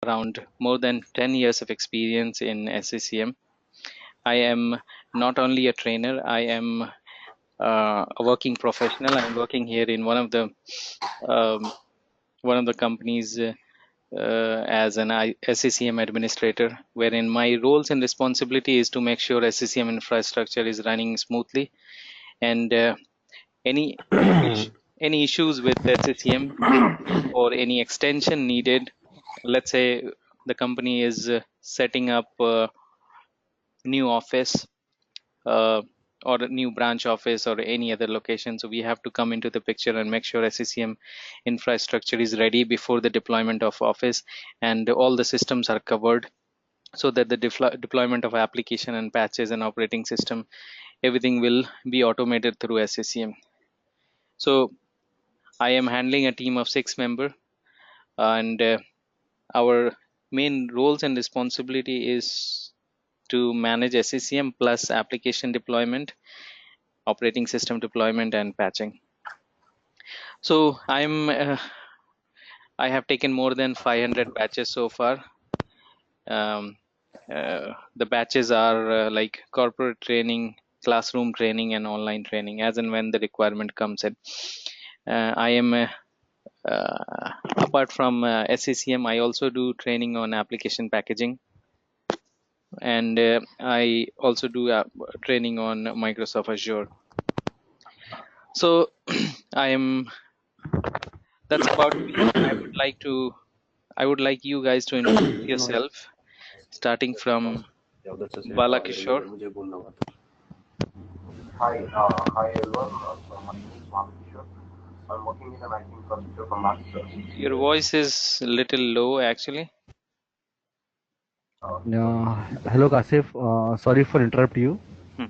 around more than 10 years of experience in Sccm. I am not only a trainer, I am a working professional. I'm working here in um, one of the companies as an Sccm administrator, wherein my roles and responsibility is to make sure Sccm infrastructure is running smoothly, and any any issues with Sccm or any extension needed. Let's say the company is setting up a new office uh, or a new branch office or any other location, so we have to come into the picture and make sure Sccm infrastructure is ready before the deployment of office, and all the systems are covered, so that the deployment of application and patches and operating system, everything will be automated through Sccm. So I am handling a team of 6 members, and our main roles and responsibility is to manage Sccm plus application deployment, operating system deployment, and patching. So I have taken more than 500 batches so far. The batches are like corporate training, classroom training, and online training, as and when the requirement comes in. I am apart from Sccm, I also do training on application packaging, and I also do training on Microsoft Azure. So I am. That's about me. I would like you guys to introduce yourself, starting from Balakishore. Hi everyone. My name is Sccm. I'm working in an IT infrastructure from last 6 Your years. voice is a little low, actually. Hello, Kasif. Sorry for interrupt you. Hmm.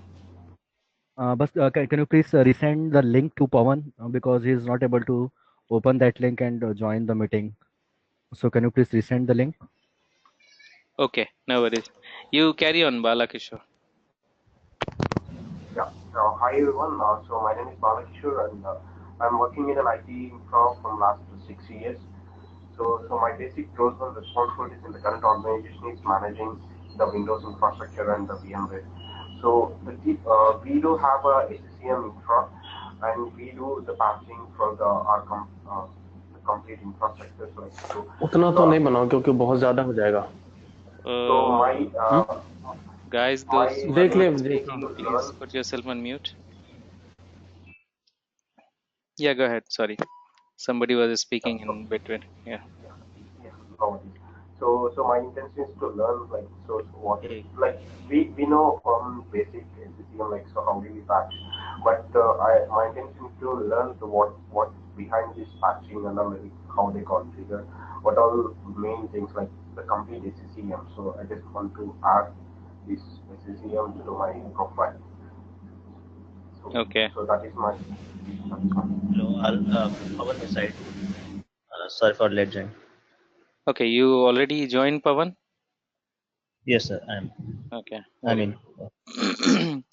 But can you please resend the link to Pawan because he is not able to open that link and join the meeting. So can you please resend the link? Okay, no worries. You carry on, Balakishore. Yeah. Hi everyone. My name is Balakishore and I'm working in an IT infra from last 6 years. So my basic roles and responsibilities in the current organization is managing the Windows infrastructure and the VMware. We do have a SCCM infra, and we do the patching for the complete infrastructure. उतना तो नहीं बनाओ क्योंकि बहुत ज्यादा हो जाएगा. So Guys, my those who are देख not ले speaking, please put yourself on mute. Yeah, go ahead. Sorry, somebody was speaking in between. Yeah. Yes, probably. So my intention is to learn what we know from basic SCCM how do we patch, but my intention is to learn what behind this patching and how they configure, what all main things like the complete SCCM. So I just want to add this SCCM to my profile. Okay. So that is my. Hello, Pawan this side. Sorry for late join. Okay, you already joined, Pawan? Yes, sir, I am. Okay. I mean,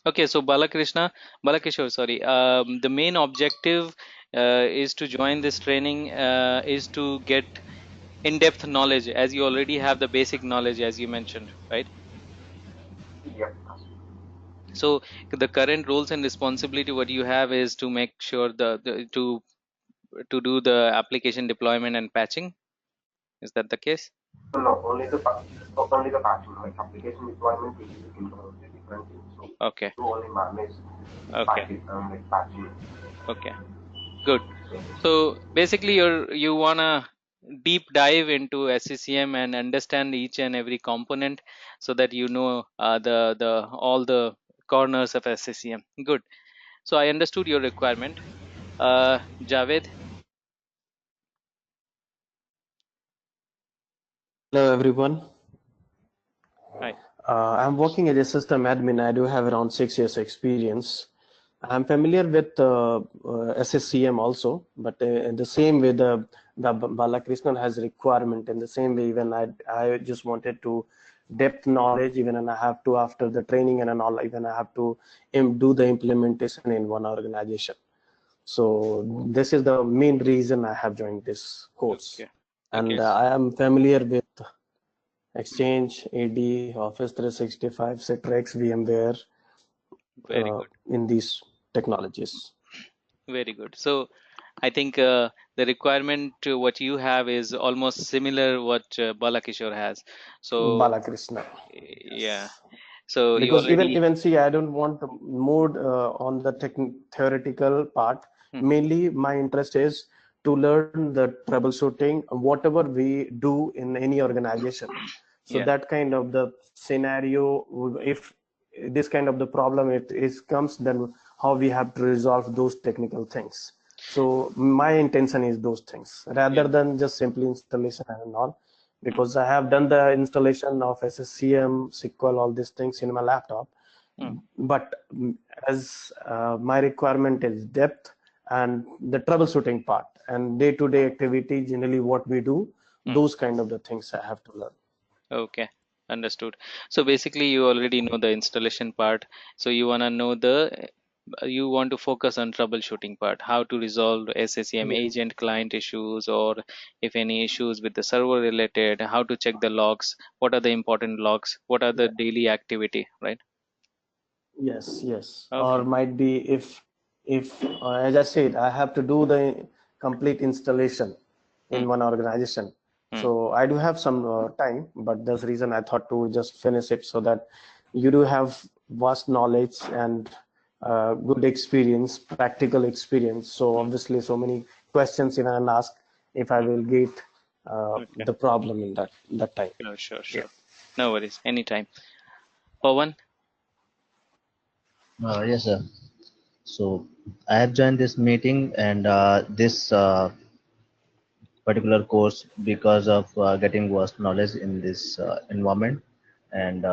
Okay, so Balakishore, sorry. The main objective is to join this training is to get in-depth knowledge, as you already have the basic knowledge, as you mentioned, right? Yeah. So the current roles and responsibility what you have is to make sure to do the application deployment and patching. Is that the case? No, only the patching, like application deployment will be involved in different things. So Okay. you only manage Okay. patching. Okay. Good. So basically, you wanna deep dive into SCCM and understand each and every component, so that you know the all the corners of SCCM. Good. So I understood your requirement. Javed. Hello everyone. Hi. I'm working as a system admin. I do have around 6 years experience. I'm familiar with SSCM also, but in the same way the Balakrishnan has requirement. In the same way, even I just wanted to depth knowledge, even and I have to after the training and all, even I have to do the implementation in one organization. So this is the main reason I have joined this course. Okay. And Okay. I am familiar with Exchange, AD, Office 365, Citrix, VMware, Very good. in these technologies. Very good. So I think the requirement to what you have is almost similar what Balakishore has. So Balakrishna. yeah. Yes. So you Because already. even see, I don't want to move on the theoretical part. Mhm. Mainly, my interest is to learn the troubleshooting, whatever we do in any organization. So Yeah. that kind of the scenario, if this kind of the problem it is comes, then how we have to resolve those technical things. So my intention is those things Yeah. rather than just simply installation and all, because I have done the installation of SCCM, SQL, all these things in my laptop. Mm, But as my requirement is depth and the troubleshooting part and day-to-day activity, generally what we do, mm. those kind of the things I have to learn. Okay, understood. So basically, you already know the installation part. So you wanna know you want to focus on troubleshooting part, how to resolve SCCM Yeah. agent client issues, or if any issues with the server related, how to check the logs, what are the important logs, what are the Yeah. daily activity, right? Yes, yes. Or Okay. might be if as I said, I have to do the complete installation Hmm. in one organization. Hmm. So I do have some time, but that's the reason I thought to just finish it so that you do have vast knowledge and good experience, practical experience. So Hmm. obviously, so many questions even I'll ask if I Hmm. will get Okay. the problem in that time. Sure, sure, Yeah. sure. No worries. Anytime. Pawan. Yes, sir. So I have joined this meeting and this particular course because of getting vast knowledge in this environment. And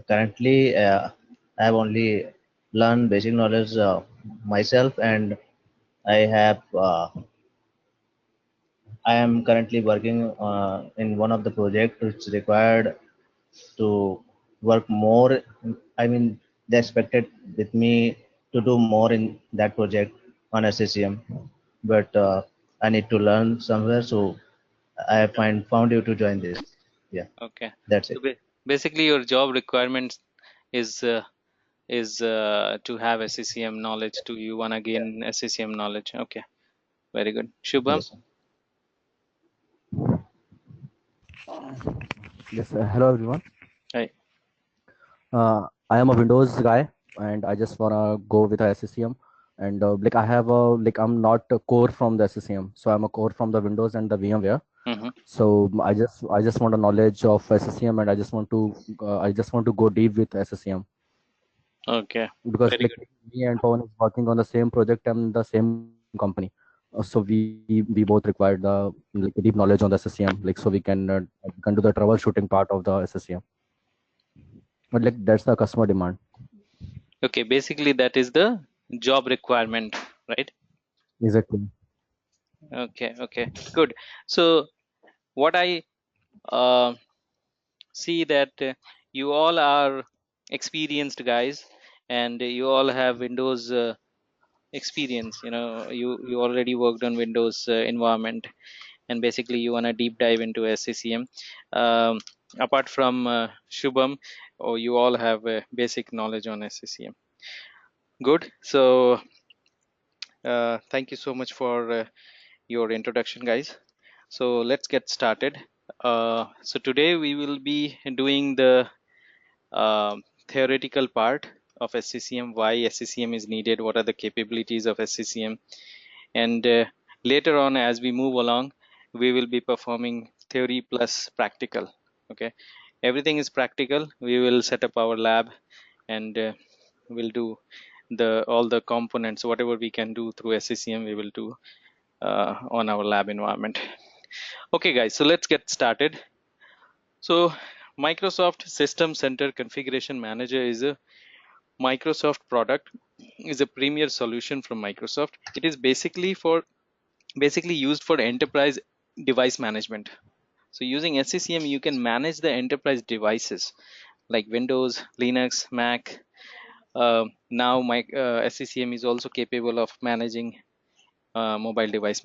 currently, I have only learned basic knowledge myself, and I have I am currently working in one of the projects which required to work more. I mean, they expected with me to do more in that project on SCCM, but I need to learn somewhere, so I found you to join this. Yeah, Okay. that's So it. basically, your job requirements is to have SCCM knowledge. To you wanna gain SCCM knowledge. Okay, very good. Shubham. Yes, sir. Yes, hello everyone. Hi. I am a Windows guy, and I just wanna go with a SCCM. And like I have a like I'm not a core from the SCCM, so I'm a core from the Windows and the VMware. Mm-hmm. So I just want a knowledge of SCCM, and I just want to go deep with SCCM, Okay, because very like good. me and Pawan is working on the same project and the same company. So we both require the like deep knowledge on the SCCM, like so we can do the troubleshooting part of the SCCM. But like that's the customer demand. Okay, basically that is the job requirement, right? Exactly. Okay, okay, good. So what I uh, see that you all are experienced guys, and you all have Windows experience. You already worked on Windows environment, and basically you want to deep dive into SCCM. Um, apart from Shubham, or you all have basic knowledge on SCCM. Good. So thank you so much for your introduction, guys. So let's get started. So today we will be doing the theoretical part of SCCM, why SCCM is needed, what are the capabilities of SCCM, and later on as we move along, we will be performing theory plus practical. Okay, everything is practical. We will set up our lab, and we'll do the all the components, whatever we can do through SCCM, we will do on our lab environment. Okay, guys, so let's get started. So Microsoft System Center Configuration Manager is a Microsoft product, is a premier solution from Microsoft. It is basically used for enterprise device management. So using SCCM, you can manage the enterprise devices like Windows, Linux, Mac. Now my SCCM is also capable of managing mobile devices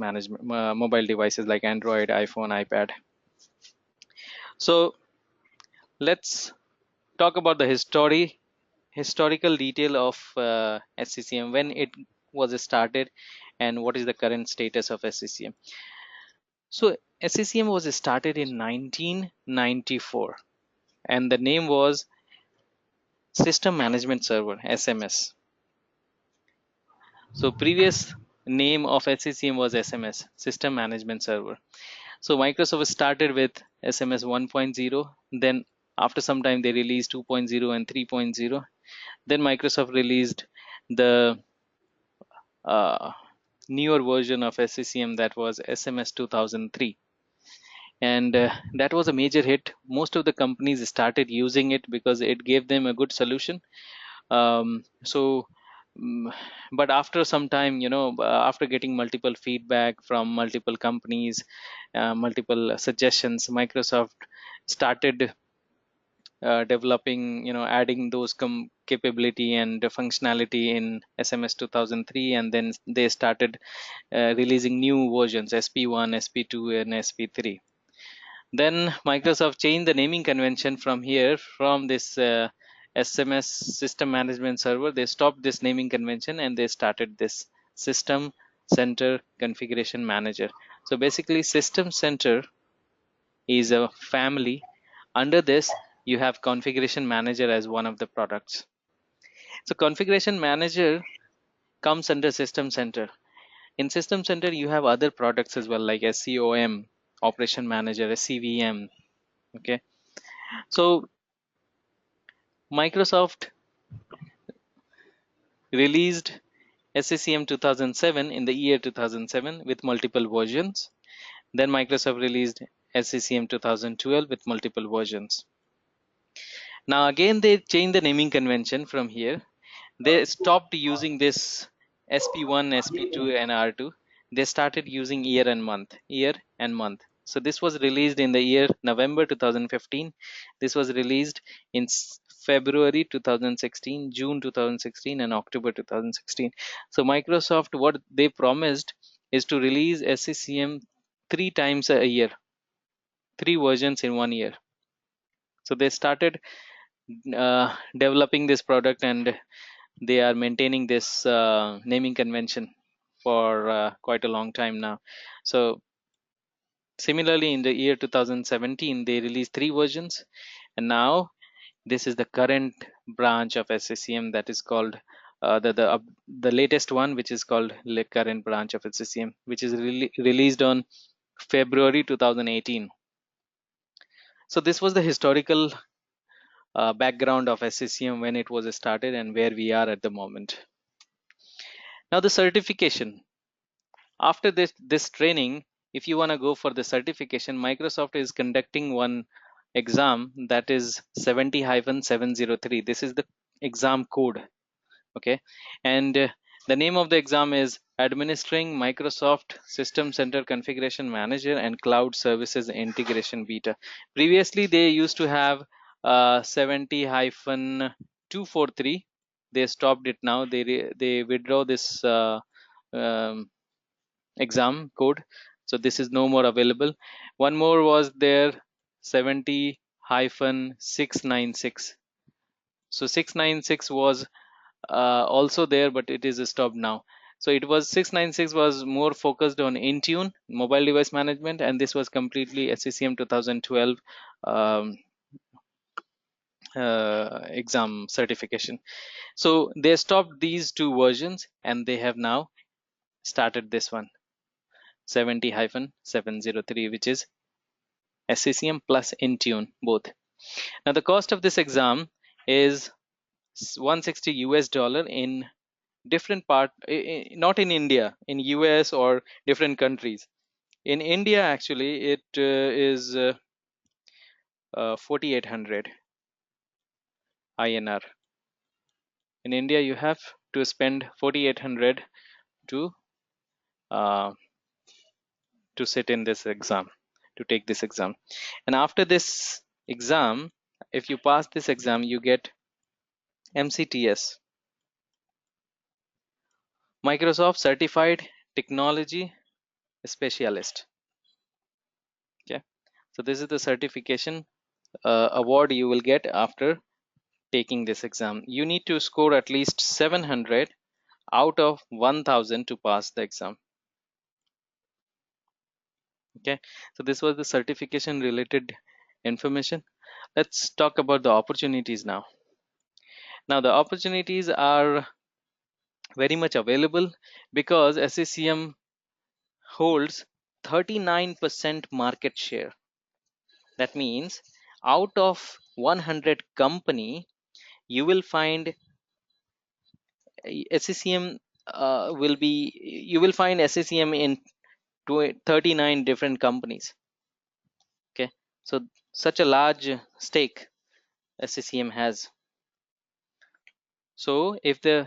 like Android, iPhone, iPad. So let's talk about the historical detail of SCCM, when it was started and what is the current status of SCCM. So SCCM was started in 1994 and the name was System Management Server, SMS. So previous name of SCCM was SMS, System Management Server. So Microsoft started with SMS 1.0, then after some time they released 2.0 and 3.0. Then Microsoft released the uh, newer version of SCCM, that was SMS 2003, and that was a major hit. Most of the companies started using it because it gave them a good solution. So mm, but after some time, after getting multiple feedback from multiple companies, multiple suggestions, Microsoft started developing, adding those capability and functionality in SMS 2003, and then they started releasing new versions, SP1, SP2, and SP3. Then Microsoft changed the naming convention from here, from this SMS, System Management Server. They stopped this naming convention and they started this System Center Configuration Manager. So basically, System Center is a family. Under this, you have Configuration Manager as one of the products. So Configuration Manager comes under System Center. In System Center, you have other products as well, like SCOM, Operation Manager, SCVM. Okay, so Microsoft released SCCM 2007 in the year 2007 with multiple versions. Then Microsoft released SCCM 2012 with multiple versions. Now again they changed the naming convention from here. They stopped using this SP1, SP2, and R2. They started using year and month. So this was released in the year November 2015. This was released in February 2016, June 2016, and October 2016. So Microsoft, what they promised is to release SCCM 3 times a year, 3 versions in 1 year. So they started developing this product, and they are maintaining this naming convention for quite a long time now. So similarly, in the year 2017 they released 3 versions, and now this is the current branch of SCCM, that is called the latest one, which is called the current branch of SCCM, which is released on February 2018. So this was the historical background of SCCM, when it was started and where we are at the moment. Now the certification. After this training, if you want to go for the certification, Microsoft is conducting one exam, that is 70-703. This is the exam code. Okay, and the name of the exam is Administering Microsoft System Center Configuration Manager and Cloud Services Integration Beta. Previously they used to have 70-243. They stopped it now. They withdraw this um, exam code, so this is no more available. One more was there, 70-696. So 696 was also there, but it is stopped now. So it was 696 was more focused on Intune, mobile device management, and this was completely SCCM 2012 exam certification. So they stopped these 2 versions and they have now started this one, 70-703, which is SCCM plus Intune both. Now the cost of this exam is $160 in different part, not in India, in US or different countries. In India, actually, it is 4800 INR. In India, you have to spend 4800 to uh, to sit in this exam, to take this exam. And after this exam, if you pass this exam, you get MCTS, Microsoft Certified Technology Specialist. Okay, so this is the certification award you will get after taking this exam. You need to score at least 700 out of 1000 to pass the exam. Okay, so this was the certification related information. Let's talk about the opportunities now. Now the opportunities are very much available because SCCM holds 39% market share. That means out of 100 company, you will find SCCM you will find SCCM in 39 different companies. Okay, so such a large stake SCCM has. So if the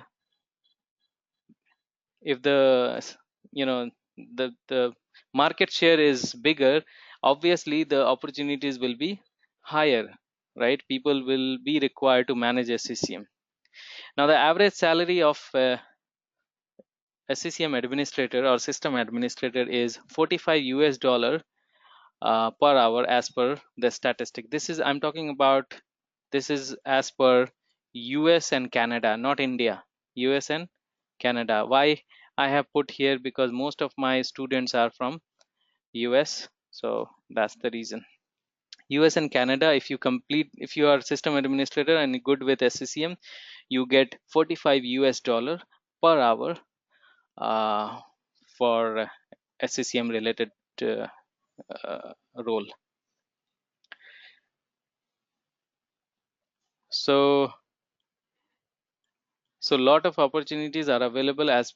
you know the market share is bigger, obviously the opportunities will be higher, right? People will be required to manage SCCM. Now the average salary of SCCM administrator or system administrator is 45 US dollar per hour as per the statistic. This is I'm talking about, this is as per US and Canada, not India. US and Canada. Why I have put here? Because most of my students are from US, so that's the reason. US and Canada, if you are system administrator and good with SCCM, you get 45 US dollar per hour uh, for SCCM related uh, role. So a lot of opportunities are available as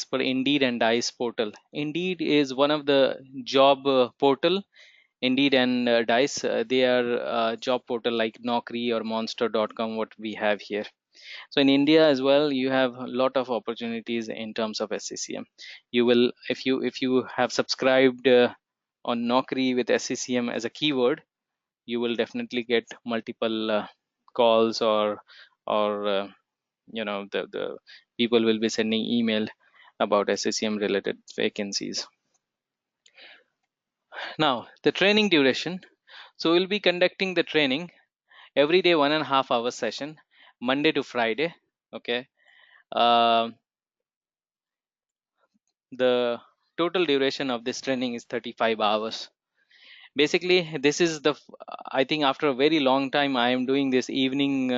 per Indeed and Dice portal. Indeed is one of the job portal. Indeed and Dice, they are job portal like Naukri or Monster.com, what we have here. So in India as well, you have a lot of opportunities in terms of SCCM. You will, if you have subscribed on Naukri with SCCM as a keyword, you will definitely get multiple calls, or the people will be sending email about SCCM related vacancies. Now the training duration. So we'll be conducting the training every day, 1.5 hour session, Monday to Friday. Okay. Uh, the total duration of this training is 35 hours. Basically, this is I think after a very long time I am doing this evening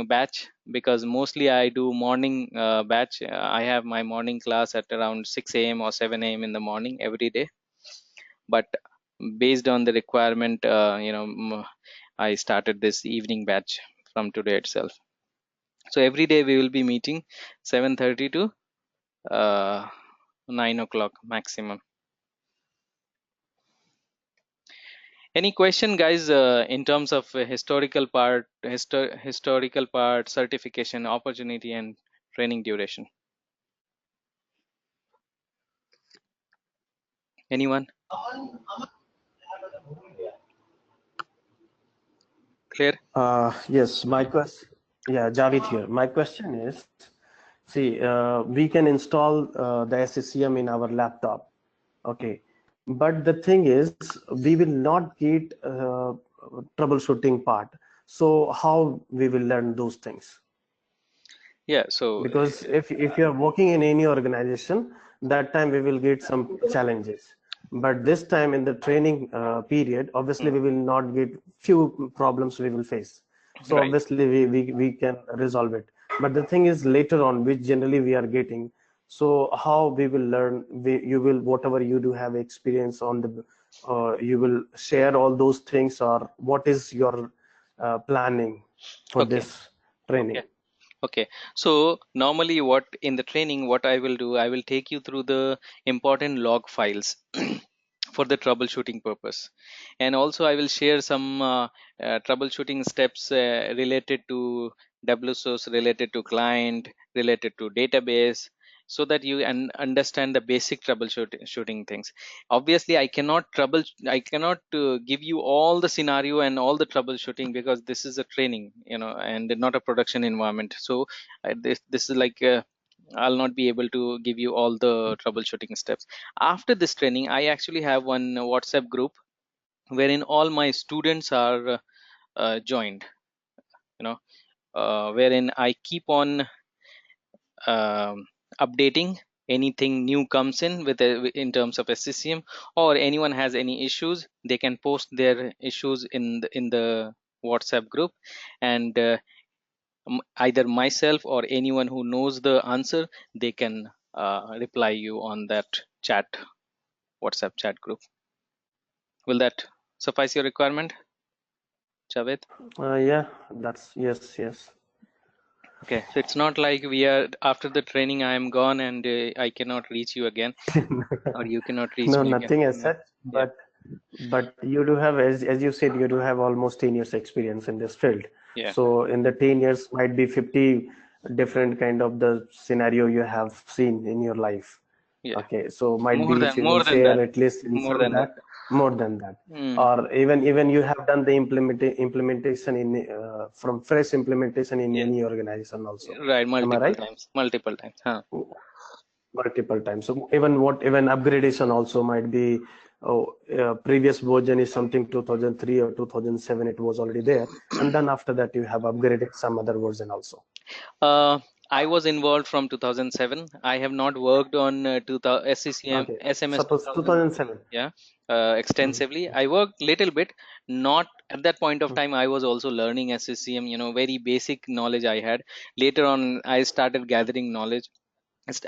batch, because mostly I do morning batch. I have my morning class at around 6 a.m. or 7 a.m. in the morning every day. But based on the requirement, I started this evening batch from today itself. So every day we will be meeting 7:30 to 9 o'clock maximum. Any question, guys, in terms of historical part, certification, opportunity, and training duration? Anyone? Clear? Yes, my question. Yeah, Javed here. My question is, see, we can install the SCCM in our laptop. Okay, but the thing is, we will not get troubleshooting part. So how we will learn those things? Yeah. So Because if you are working in any organization, that time we will get some challenges. But this time in the training period, obviously we will not get few problems we will face. So right. obviously we can resolve it. But the thing is later on, which generally we are getting. So how we will learn? You will, whatever you do have experience on the, you will share all those things, or what is your planning for Okay. this training? Okay. So normally, what in the training, what I will do, I will take you through the important log files for the troubleshooting purpose, and also I will share some troubleshooting steps related to WSOS, related to client, related to database, so that you understand the basic troubleshooting things. Obviously I cannot give you all the scenario and all the troubleshooting, because this is a training, and not a production environment. So this is like I'll not be able to give you all the troubleshooting steps. After this training, I actually have one WhatsApp group wherein all my students are joined, wherein I keep on updating anything new comes in in terms of SCCM, or anyone has any issues, they can post their issues in the WhatsApp group, and either myself or anyone who knows the answer, they can reply you on that chat, WhatsApp chat group. Will that suffice your requirement, Javed? Yeah, that's yes. Okay, so it's not like we are after the training I am gone and I cannot reach you again, or you cannot reach No, me again. nothing as Yeah, such, yeah, but you do have, as you said, you do have almost 10 years experience in this field. yeah, So in the 10 years might be 50 different kind of the scenario you have seen in your life. yeah. Okay, so might More be if than you will more than that. share at least in More some than that. that, more than that, Mm, or even you have done the implementation in from fresh implementation in yeah, any organization also. right. Am I Multiple right? times. Multiple times. Huh. Multiple times. So even upgradation also might be, previous version is something 2003 or 2007, it was already there, and then after that you have upgraded some other version also. Uh, I was involved from 2007. I have not worked on 2000 SCCM Okay, SMS suppose 2000. 2007. Yeah, Mm, extensively. I worked little bit. Not at that point of mm, time. I was also learning SCCM. Very basic knowledge I had. Later on, I started gathering knowledge.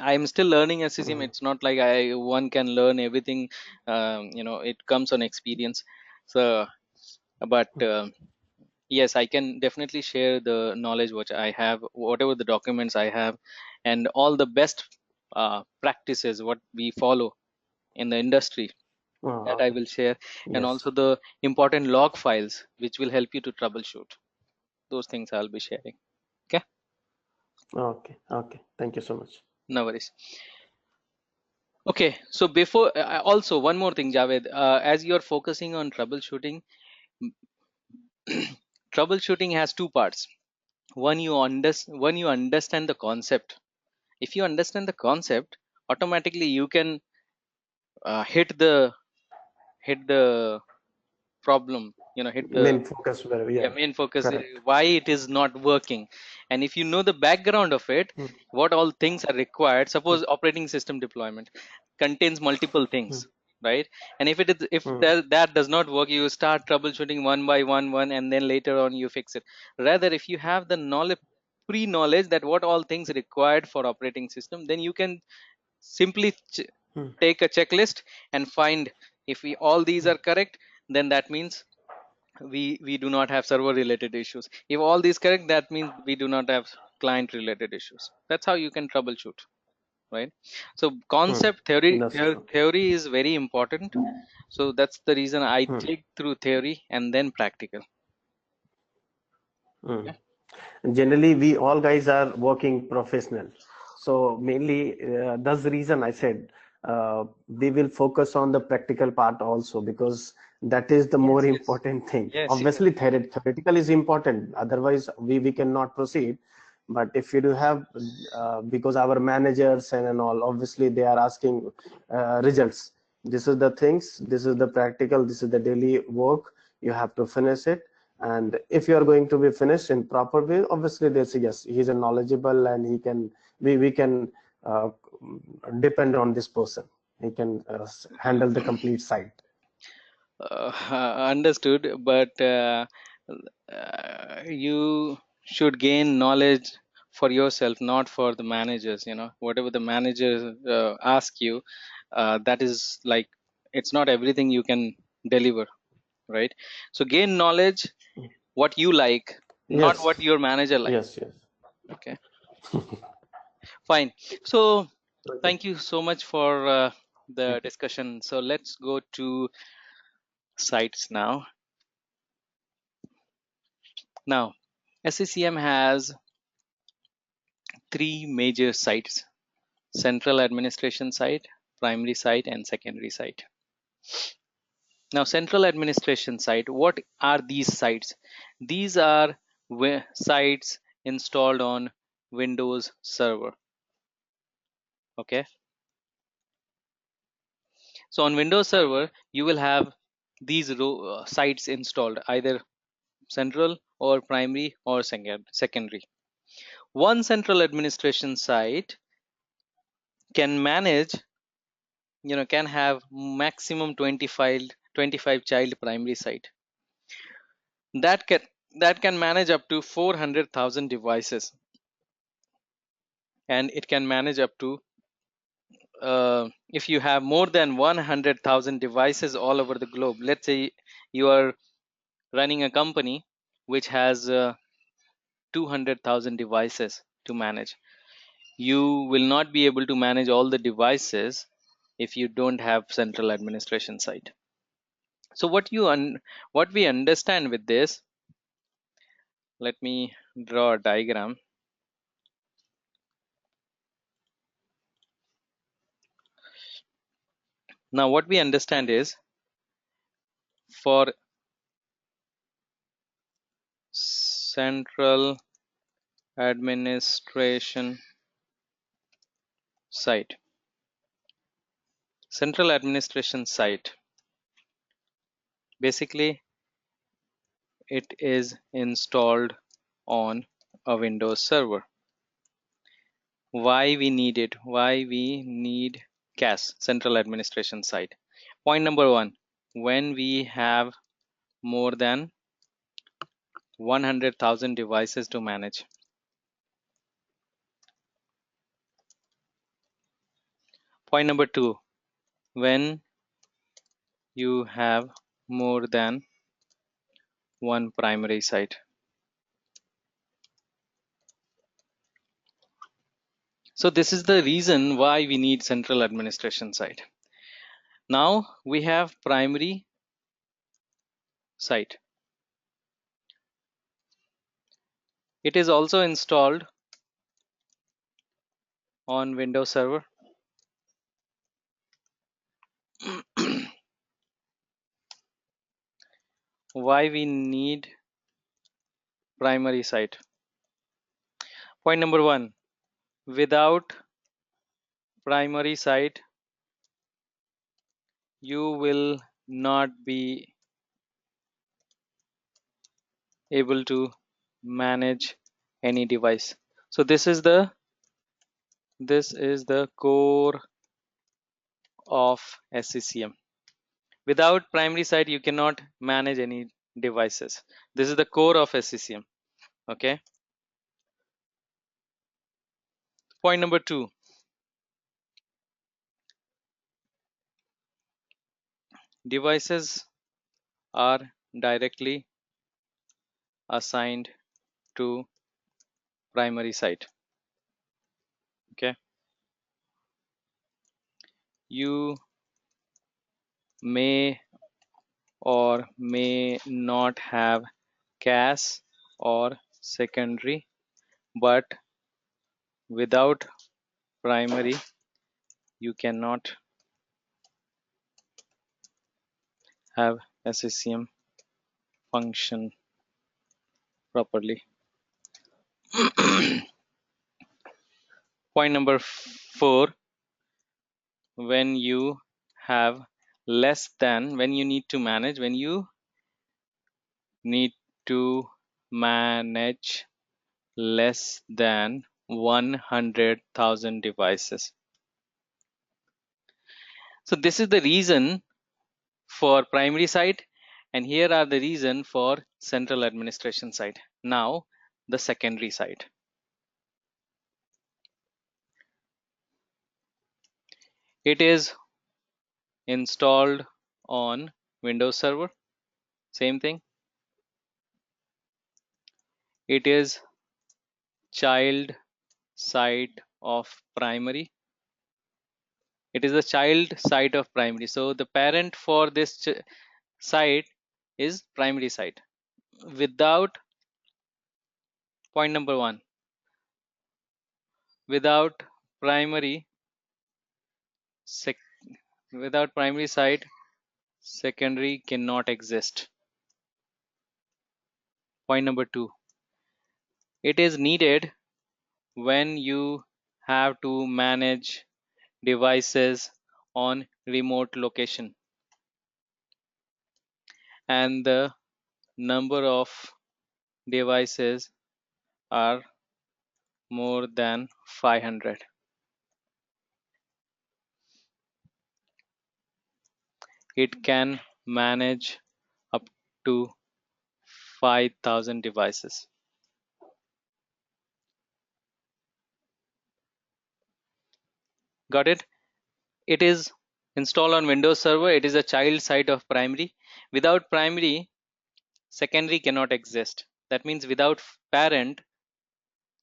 I'm still learning SCCM. mm, It's not like one can learn everything. It comes on experience. So, but yes, I can definitely share the knowledge which I have, whatever the documents I have, and all the best practices what we follow in the industry, that I okay. will share, and Yes. also the important log files which will help you to troubleshoot. Those things I'll be sharing. Okay, Okay, thank you so much. no worries. Okay, so before also one more thing, Javed, as you're focusing on troubleshooting, troubleshooting has two parts. One, you understand the concept. If you understand the concept, automatically you can hit the problem, hit the, Main focus where, yeah, yeah, main focus, correct. why it is not working. And if you know the background of it, Mm, what all things are required, mm, suppose operating system deployment contains multiple things, mm, right? And if mm, that does not work, you start troubleshooting one by one, and then later on you fix it. Rather, if you have the knowledge, pre-knowledge, that what all things required for operating system, then you can simply mm, take a checklist and find, if we all these are correct, then that means we do not have server related issues. If all these correct, that means we do not have client related issues. That's how you can troubleshoot, right? So mm. concept That's true. theory is very important. So that's the reason I Mm, take through theory and then practical. mm. Okay. Generally we all guys are working professional, so mainly that's the reason I said we will focus on the practical part also, because that is the more Yes, yes, important thing. yes, yes. Obviously theoretical is important, otherwise we cannot proceed. But if you do have, because our managers and all, obviously they are asking results. This is the things, this is the practical, this is the daily work, you have to finish it. And if you are going to be finished in proper way, obviously they say yes, he's a knowledgeable and he can, we can depend on this person, he can handle the complete site. Understood, but you should gain knowledge for yourself, not for the managers. Whatever the managers ask you, that is like, it's not everything you can deliver, right? So gain knowledge what you like, not Yes, what your manager like. yes. Okay, fine. So Okay. thank you so much for the discussion. So let's go to sites now. Now, SCCM has three major sites: central administration site, primary site, and secondary site. Now, central administration site, what are these sites? These are sites installed on Windows Server. Okay, so on Windows Server, you will have these sites installed, either central or primary or secondary. One central administration site can manage, can have maximum 25 child primary site that can manage up to 400,000 devices, and it can manage up to, if you have more than 100,000 devices all over the globe. Let's say you are running a company which has 200,000 devices to manage. You will not be able to manage all the devices if you don't have central administration site. So what we understand with this, let me draw a diagram. Now what we understand is, for central administration site, basically it is installed on a Windows server. Why we need it? Why we need CAS, central administration site? Point number one, when we have more than 100,000 devices to manage. Point number two, when you have more than one primary site. So this is the reason why we need central administration site. Now we have primary site. It is also installed on Windows Server. Why we need primary site? Point number one, without primary site, you will not be able to manage any device. So this is the core of SCCM. Without primary site, you cannot manage any devices. This is the core of SCCM. Okay. Point number two, devices are directly assigned to primary site. Okay. You may or may not have CAS or secondary, but without primary, you cannot have SCCM function properly. Point number four, when you have when you need to manage less than 100,000 devices. So this is the reason for primary site, and here are the reason for central administration site. Now the secondary site. It is installed on Windows Server. Same thing. It is child site of primary. It is the child site of primary. So the parent for this site is primary site. Without, point number one, without primary without primary site, secondary cannot exist. Point number two, it is needed when you have to manage devices on remote location. and the number of devices are more than 500. It can manage up to 5,000 devices. Got it? It is installed on Windows Server. It is a child site of primary. Without primary, secondary cannot exist. That means without parent,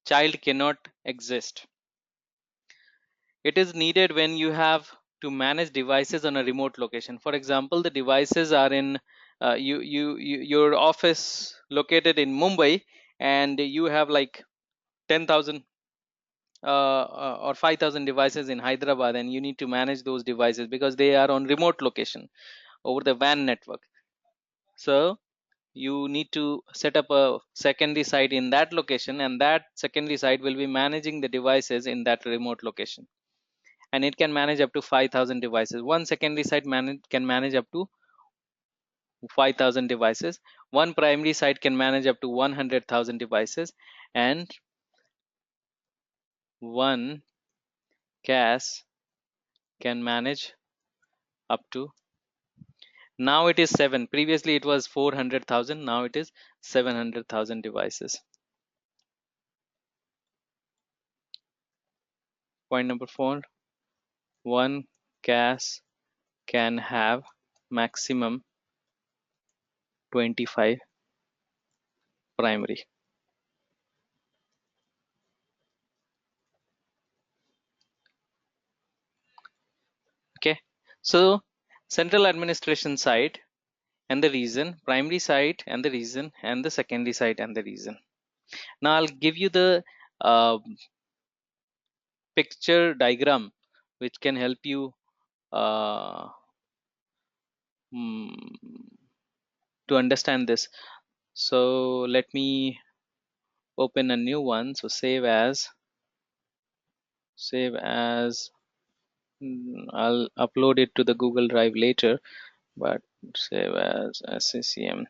child cannot exist. It is needed when you have to manage devices on a remote location. For example, the devices are in your office located in Mumbai, and you have like 10,000 or 5,000 devices in Hyderabad, and you need to manage those devices because they are on remote location over the WAN network. So you need to set up a secondary site in that location, and that secondary site will be managing the devices in that remote location, and it can manage up to 5,000 devices. One secondary site can manage up to 5,000 devices. One primary site can manage up to 100,000 devices, and one CAS can manage up to, now it is 7, previously it was 400,000, now it is 700,000 devices. Point number 4, one CAS can have maximum 25 primary. Okay, so central administration site and the reason, primary site and the reason, and the secondary site and the reason. Now I'll give you the uh, picture diagram which can help you uh, to understand this. So let me open a new one. So save as, I'll upload it to the Google Drive later, but save as Sccm.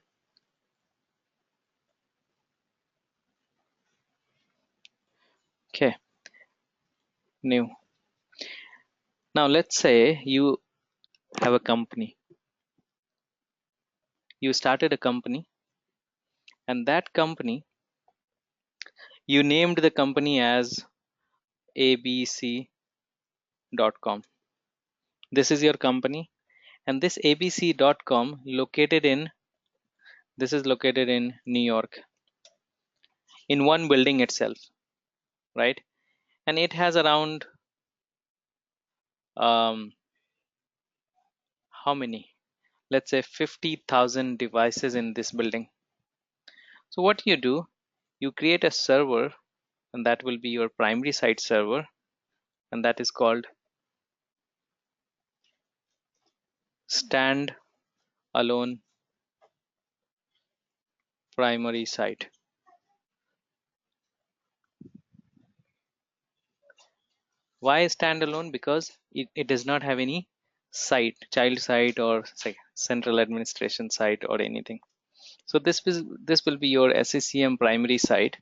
Okay, new. Now let's say you have a company. You started a company, and that company, you named the company as abc.com. This is your company, and this abc.com located in, this is located in New York, in one building itself, right? And it has around how many, let's say 50,000 devices in this building. So what you do, you create a server, and that will be your primary site server, and that is called stand alone primary site. Why standalone? Because it does not have any site, child site, or say central administration site or anything. So this will be your SCCM primary site,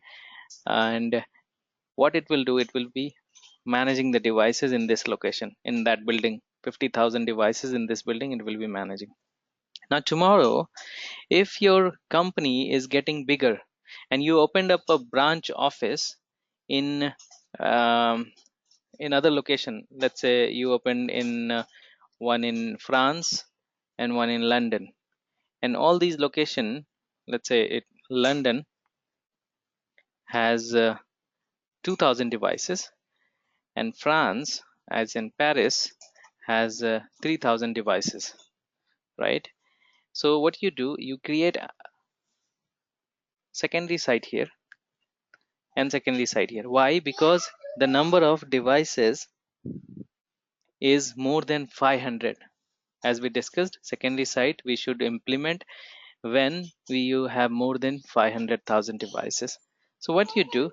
and what it will do, it will be managing the devices in this location, in that building. 50,000 devices in this building it will be managing. Now tomorrow, if your company is getting bigger and you opened up a branch office in um, in other location, let's say you opened in one in France and one in London, and all these location, let's say London has 2,000 devices, and France, as in Paris, has 3,000 devices, right? So what you do, you create a secondary site here and secondary site here. Why? Because the number of devices is more than 500. As we discussed, secondary site we should implement when you have more than 500,000 devices. So what you do,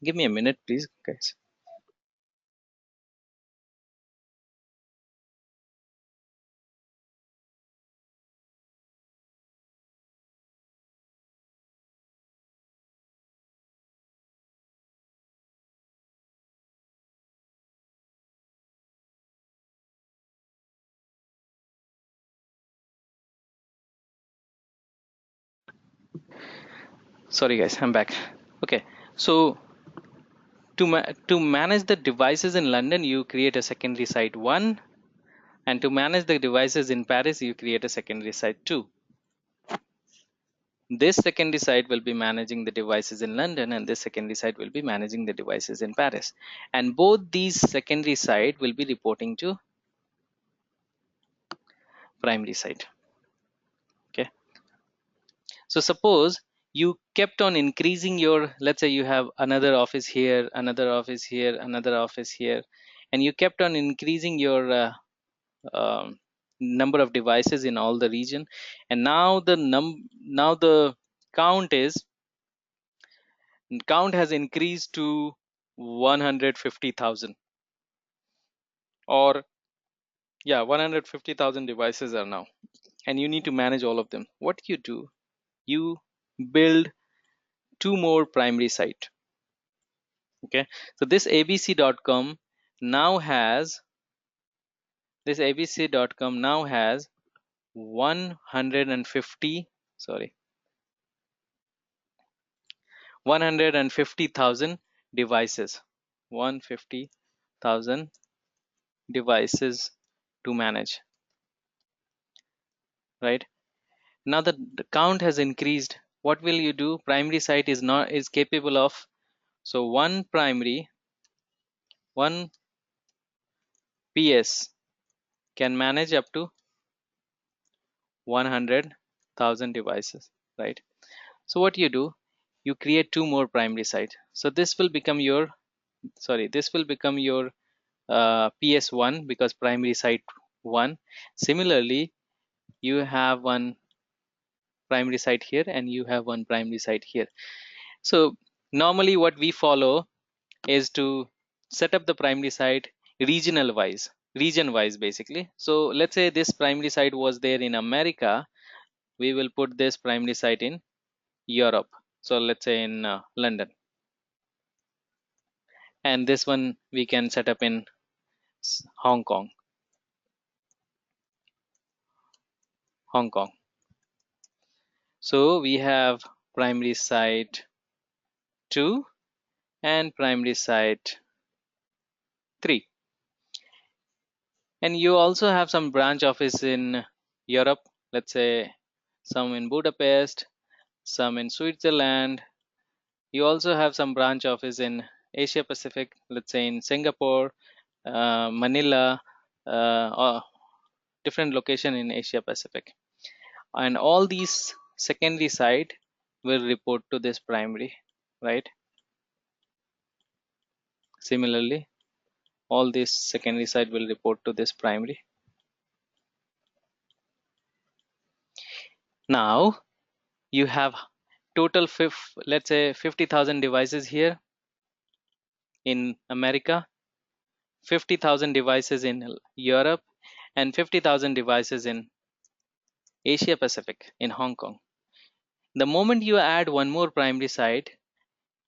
give me a minute please guys. Sorry guys, I'm back. Okay, so to manage the devices in London, you create a secondary site 1, and to manage the devices in Paris, you create a secondary site 2. This secondary site will be managing the devices in London, and this secondary site will be managing the devices in Paris. And both these secondary site will be reporting to primary site. Okay, so suppose you kept on increasing your, let's say you have another office here, another office here, another office here, and you kept on increasing your number of devices in all the region, and now the count has increased to 150,000, or yeah, 150,000 devices are now, and you need to manage all of them. What you do, you build 2 more primary site. Okay, so this abc.com now has 150, sorry, 150,000 devices, 150,000 devices to manage, right? Now that the count has increased, what will you do? Primary site is capable of, so one PS can manage up to 100,000 devices, right? So what you do, you create 2 more primary sites. So this will become your, this will become your PS1, because primary site 1. Similarly, you have one primary site here and you have one primary site here. So normally what we follow is to set up the primary site region wise basically. So let's say this primary site was there in America, we will put this primary site in Europe, so let's say in London, and this one we can set up in Hong Kong. So we have primary site 2 and primary site 3, and you also have some branch office in Europe, let's say some in Budapest, some in Switzerland. You also have some branch office in Asia Pacific, let's say in Singapore, Manila, or different location in Asia Pacific. And all these secondary site will report to this primary, right? Similarly, all this secondary site will report to this primary. Now you have total let's say 50,000 devices here in America, 50,000 devices in Europe, and 50,000 devices in Asia Pacific in Hong Kong. The moment you add one more primary site,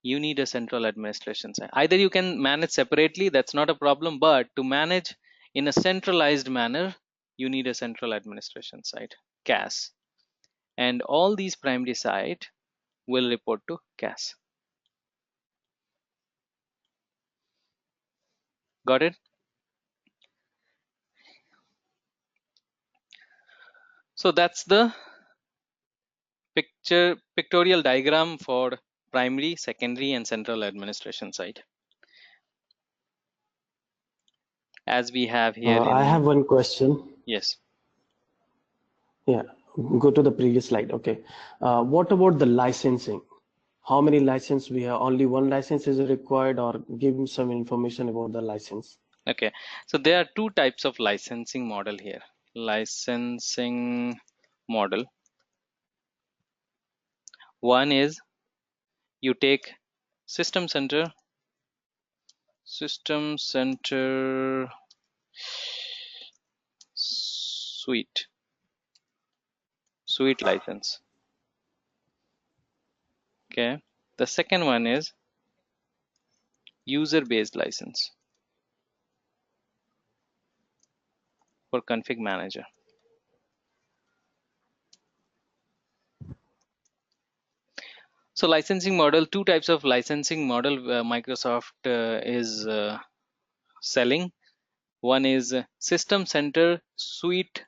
you need a central administration site. Either you can manage separately, that's not a problem, but to manage in a centralized manner, you need a central administration site, CAS. And all these primary site will report to CAS. Got it? So that's the pictorial diagram for primary, secondary, and central administration site, as we have here I have in, one question. yes. Yeah, go to the previous slide. Okay. What about the licensing? How many license we have? Only one license is required, or give me some information about the license. Okay, so there are 2 types of licensing model here. Licensing model. One is you take system center suite license. Okay, the second one is user based license for config manager. So licensing model, two types of licensing model Microsoft is selling. One is System Center Suite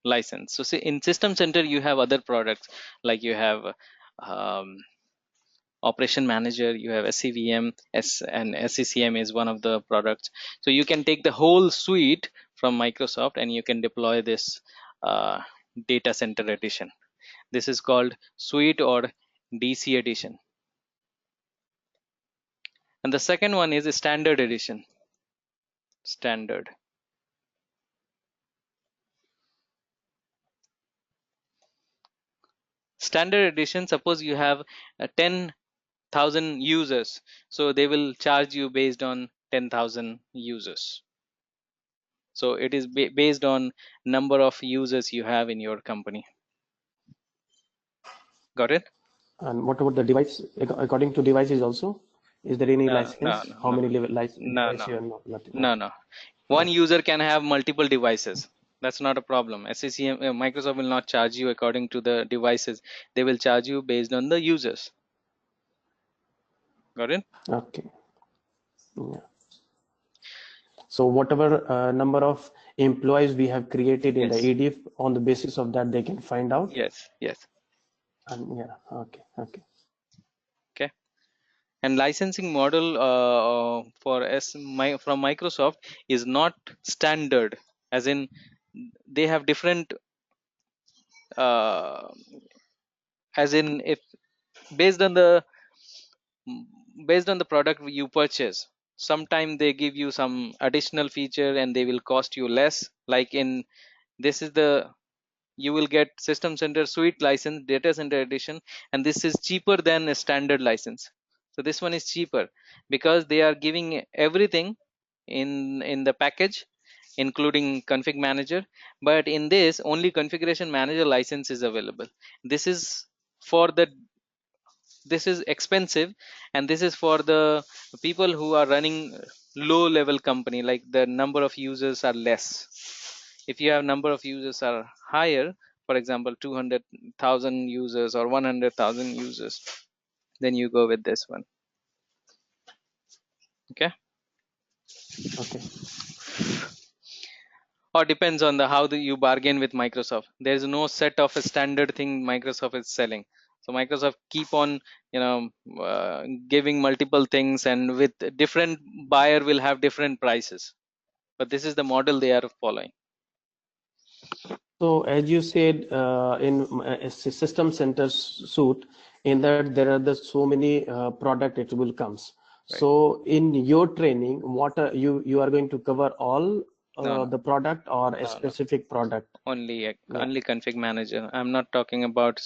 license. So in System Center you have other products, like you have um, Operation Manager, you have SCVM, and SCCM is one of the products. So you can take the whole suite from Microsoft and you can deploy this uh, data center edition. This is called Suite or DC edition. And the second one is a Standard edition. Standard. Standard edition, suppose you have 10,000 users, so they will charge you based on 10,000 users. So it is based on number of users you have in your company. Got it? And what about the device? According to devices also, is there any No, no, license? no, How no, many no, device no, you are not? Nothing. no, Okay. no. One Okay. user can have multiple devices. That's not a problem. SCCM, Microsoft will not charge you according to the devices. They will charge you based on the users. Got it? Okay. Yeah. So whatever number of employees we have created in the Yes. ADF, on the basis of that, they can find out. Yes. Yes. And yeah. Okay. Okay. Okay. And licensing model from Microsoft is not standard, as in they have different, uh, as in if based on the based on the product you purchase, sometime they give you some additional feature and they will cost you less. Like in this is the, you will get System Center Suite license, Data Center Edition, and this is cheaper than a standard license. So this one is cheaper because they are giving everything in the package, including config manager. But in this, only configuration manager license is available. This is for the, this is expensive, and this is for the people who are running low level company, like the number of users are less. If you have number of users are higher, for example 200,000 users or 100,000 users, then you go with this one. Okay. Okay. Or depends on the how do you bargain with Microsoft. There is no set of a standard thing Microsoft is selling. So Microsoft keep on, you know, giving multiple things, and with different buyer will have different prices, but this is the model they are following. So as you said, in a system center suite, in that there are the so many product it will comes. Right. So in your training, what are you are going to cover all No, no, the product or a no, no. specific product? Only Yeah. only config manager. I'm not talking about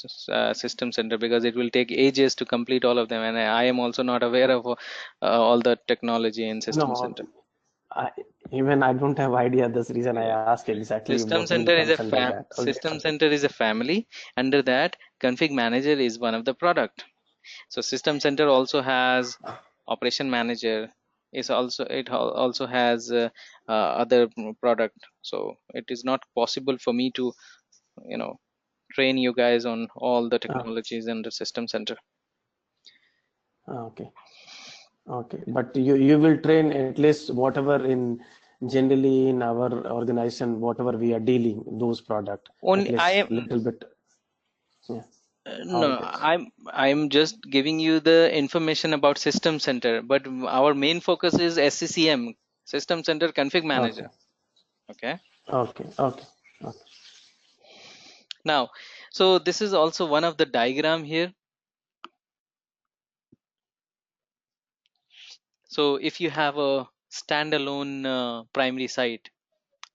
system center, because it will take ages to complete all of them, and I am also not aware of all the technology in system No, center. I, even I don't have idea. This reason I Yeah. ask exactly System what will center is comes under that. Okay. system center is a family. Under that, config manager is one of the product. So system center also has operation manager. Is also also has other product. So it is not possible for me to, you know, train you guys on all the Uh, technologies in the system center. okay. Okay. But you will train at least whatever in generally in our organization, whatever we are dealing those product, at Only I least am little bit. Yeah. How no, it is. I'm just giving you the information about system center, but our main focus is SCCM, system center config Okay. manager. Okay. Okay. Okay. Okay. Now, so this is also one of the diagram here. So if you have a standalone primary site,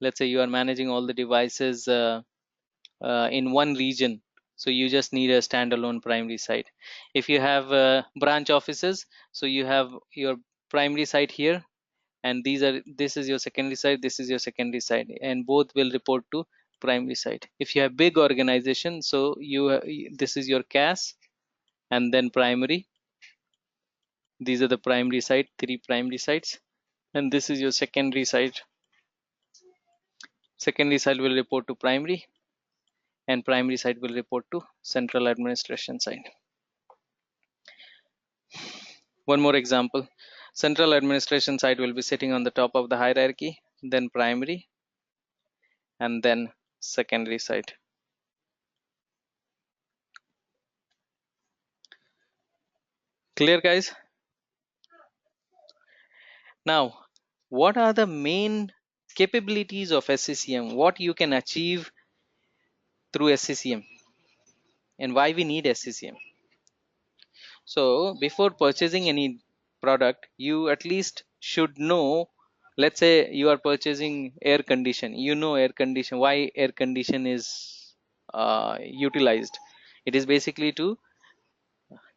let's say you are managing all the devices in one region, so you just need a standalone primary site. If you have branch offices, so you have your primary site here, and this is your secondary site, this is your secondary site, and both will report to primary site. If you have big organization, so this is your CAS, and then primary, these are the primary site, 3 primary sites, and this is your secondary site. Secondary site will report to primary, and primary site will report to central administration site. One more example. Central administration site will be sitting on the top of the hierarchy, then primary, and then secondary site. Clear, guys? Now, what are the main capabilities of SCCM? What you can achieve through SCCM, and why we need SCCM? So before purchasing any product, you at least should know. Let's say you are purchasing air condition. You know air condition. Why air condition is utilized? It is basically to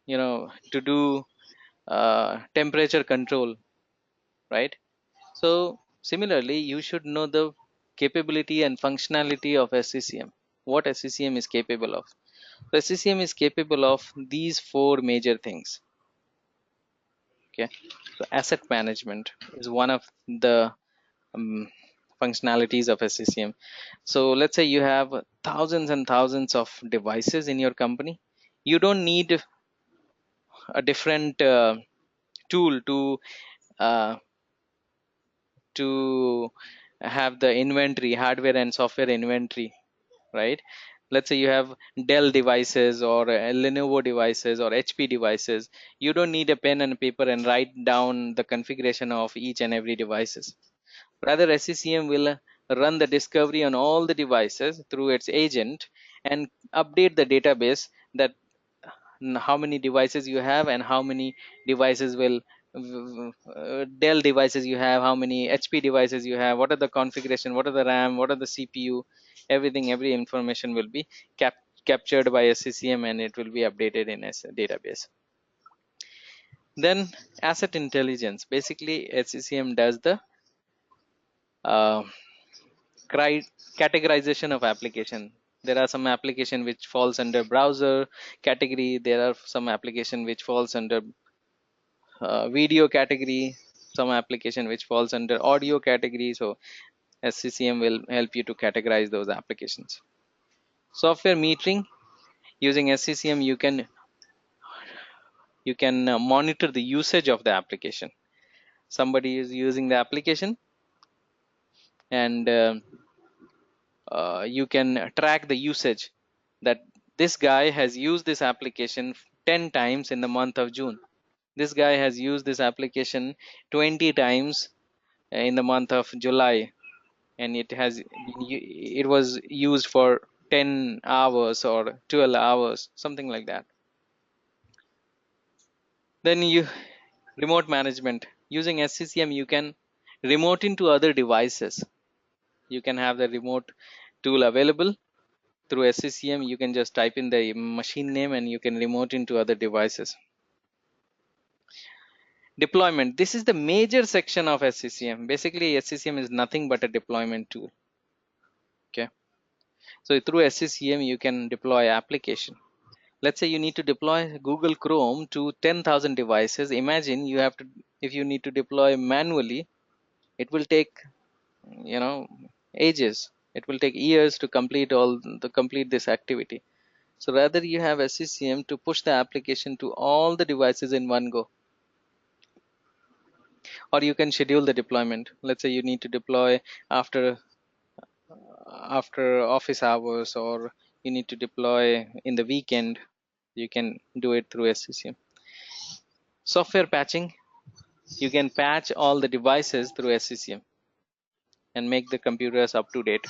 to do temperature control, right? So similarly, you should know the capability and functionality of SCCM. What SCCM is capable of. So SCCM is capable of these four major things. Okay, so asset management is one of the um, functionalities of SCCM. So let's say you have thousands and thousands of devices in your company. You don't need a different tool uh, to have the inventory, hardware and software inventory, right? Let's say you have Dell devices or Lenovo devices or HP devices. You don't need a pen and paper and write down the configuration of each and every devices. Rather, SCCM will run the discovery on all the devices through its agent and update the database that how many devices you have and how many devices will Dell devices you have, how many HP devices you have, what are the configuration, what are the RAM, what are the CPU, everything, every information will be captured by SCCM and it will be updated in a database. Then asset intelligence. Basically, SCCM does the uh, categorization of application. There are some application which falls under browser category. There are some application which falls under video category, some application which falls under audio category. So SCCM will help you to categorize those applications. Software metering. Using SCCM, you can monitor the usage of the application. Somebody is using the application, and you can track the usage, that this guy has used this application 10 times in the month of June. This guy has used this application 20 times in the month of July, and it was used for 10 hours or 12 hours, something like that. Then you remote management. Using SCCM, you can remote into other devices. You can have the remote tool available through SCCM. You can just type in the machine name and you can remote into other devices. Deployment. This is the major section of SCCM. Basically, SCCM is nothing but a deployment tool. Okay, so through SCCM you can deploy application. Let's say you need to deploy Google Chrome to 10,000 devices. Imagine you have to, if you need to deploy manually, it will take ages. It will take years to complete this activity. So rather you have SCCM to push the application to all the devices in one go. Or you can schedule the deployment. Let's say you need to deploy after office hours, or you need to deploy in the weekend. You can do it through SCCM. Software patching. You can patch all the devices through SCCM and make the computers up to date,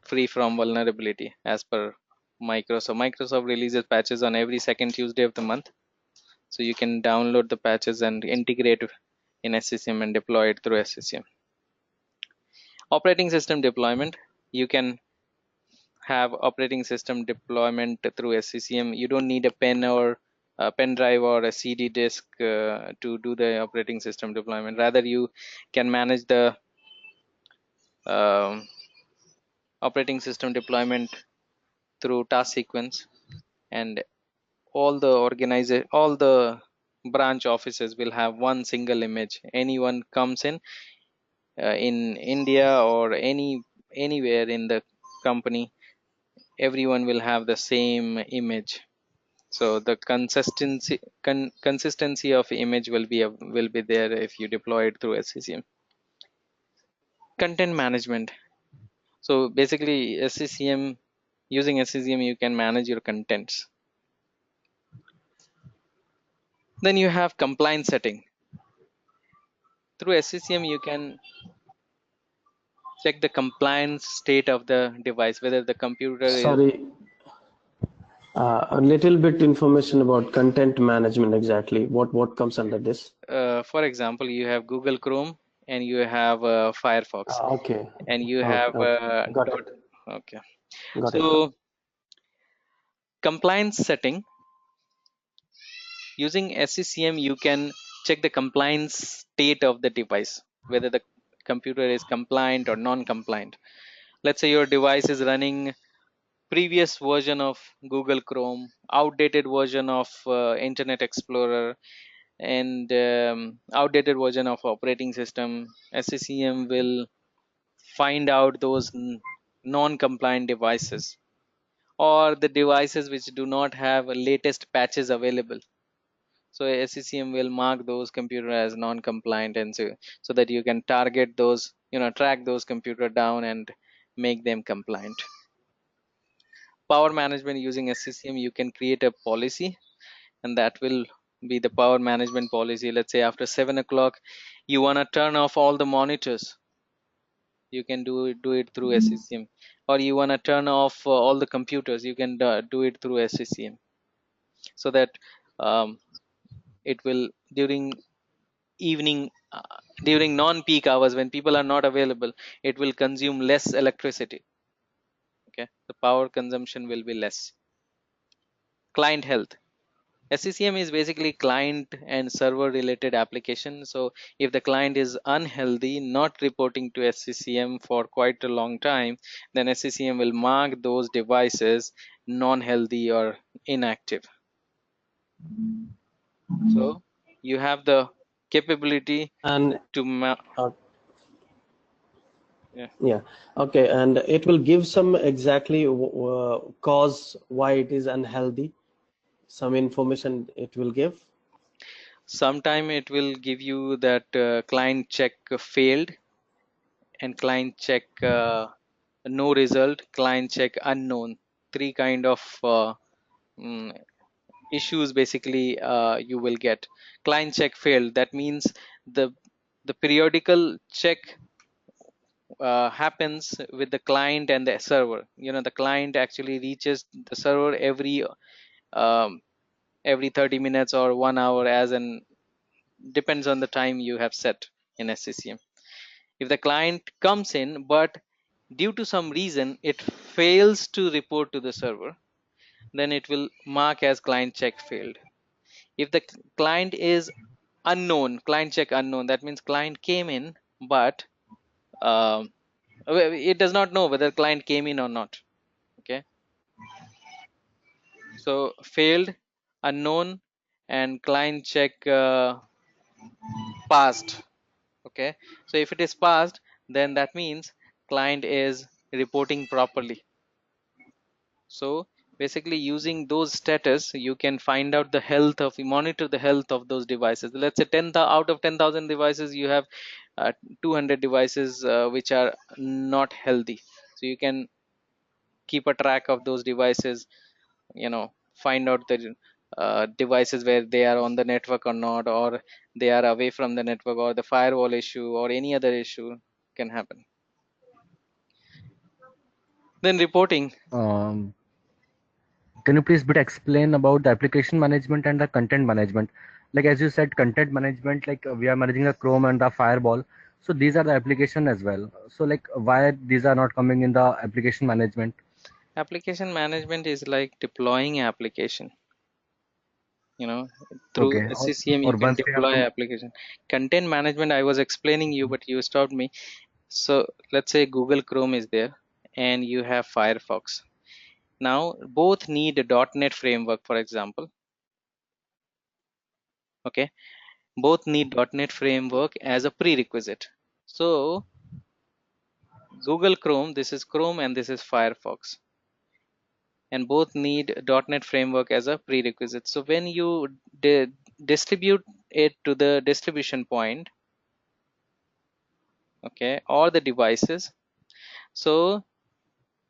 free from vulnerability as per Microsoft. Microsoft releases patches on every second Tuesday of the month. So you can download the patches and integrate in SCCM and deploy it through SCCM. Operating system deployment. You can have operating system deployment through SCCM. You don't need a pen or a pen drive or a CD disk to do the operating system deployment. Rather, you can manage the um, operating system deployment through task sequence, and all the branch offices will have one single image. Anyone comes in India or anywhere in the company, everyone will have the same image. So the consistency of image will be there if you deploy it through SCCM. Content management. So basically, SCCM, using SCCM, you can manage your contents. Then you have compliance setting. Through SCCM, you can check the compliance state of the device, whether the computer is. Sorry, a little bit information about content management exactly. What comes under this? For example, you have Google Chrome and you have Firefox, Okay. and you Okay. have Okay. Got dot. it. Okay, Got it. so compliance setting, using SCCM, you can check the compliance state of the device, whether the computer is compliant or non-compliant. Let's say your device is running previous version of Google Chrome, outdated version of Internet Explorer, and outdated version of operating system. SCCM will find out those non-compliant devices, or the devices which do not have latest patches available. So SCCM will mark those computer as non-compliant, and so that you can target those, track those computer down and make them compliant. Power management, using SCCM, you can create a policy, and that will be the power management policy. Let's say after 7 o'clock, you want to turn off all the monitors. You can do it through SCCM. Or you want to turn off all the computers. You can do it through SCCM, so that um, it will, during evening, during non-peak hours when people are not available, it will consume less electricity. Okay, the power consumption will be less. Client health. SCCM is basically client and server related application. So if the client is unhealthy, not reporting to SCCM for quite a long time, then SCCM will mark those devices non-healthy or inactive. So you have the capability And to uh, yeah. yeah, okay, and it will give some exactly cause why it is unhealthy. Some information it will give. Sometime it will give you that client check failed, and client check no result, client check unknown. Three kind of mm, issues basically you will get. Client check failed, that means the the periodical check happens with the client and the server. The client actually reaches the server um, every 30 minutes or 1 hour, as an depends on the time you have set in SCCM. If the client comes in, but due to some reason it fails to report to the server, then it will mark as client check failed. If the client is unknown, client check unknown, that means client came in, but um, it does not know whether client came in or not. Okay, so failed, unknown, and client check passed. Okay, so if it is passed, then that means client is reporting properly. So basically, using those status, you can find out the health of, monitor the health of those devices. Let's say 10 out of 10,000 devices, you have 200 devices which are not healthy. So you can keep a track of those devices, find out the devices where they are on the network or not, or they are away from the network, or the firewall issue or any other issue can happen. Then reporting. Um, can you please bit explain about the application management and the content management? Like as you said, content management, like we are managing the Chrome and the Fireball. So these are the application as well. So like why these are not coming in the application management? Application management is like deploying application. you know Through Okay. SCCM you Or can once we have deploy application. Content management, I was explaining you, but you stopped me. So let's say Google Chrome is there and you have Firefox. Now both need a .NET framework, for example. Okay, both need .NET framework as a prerequisite. So Google Chrome, this is Chrome and this is Firefox. and both need .NET framework as a prerequisite. So when you distribute it to the distribution point, okay, or the devices, so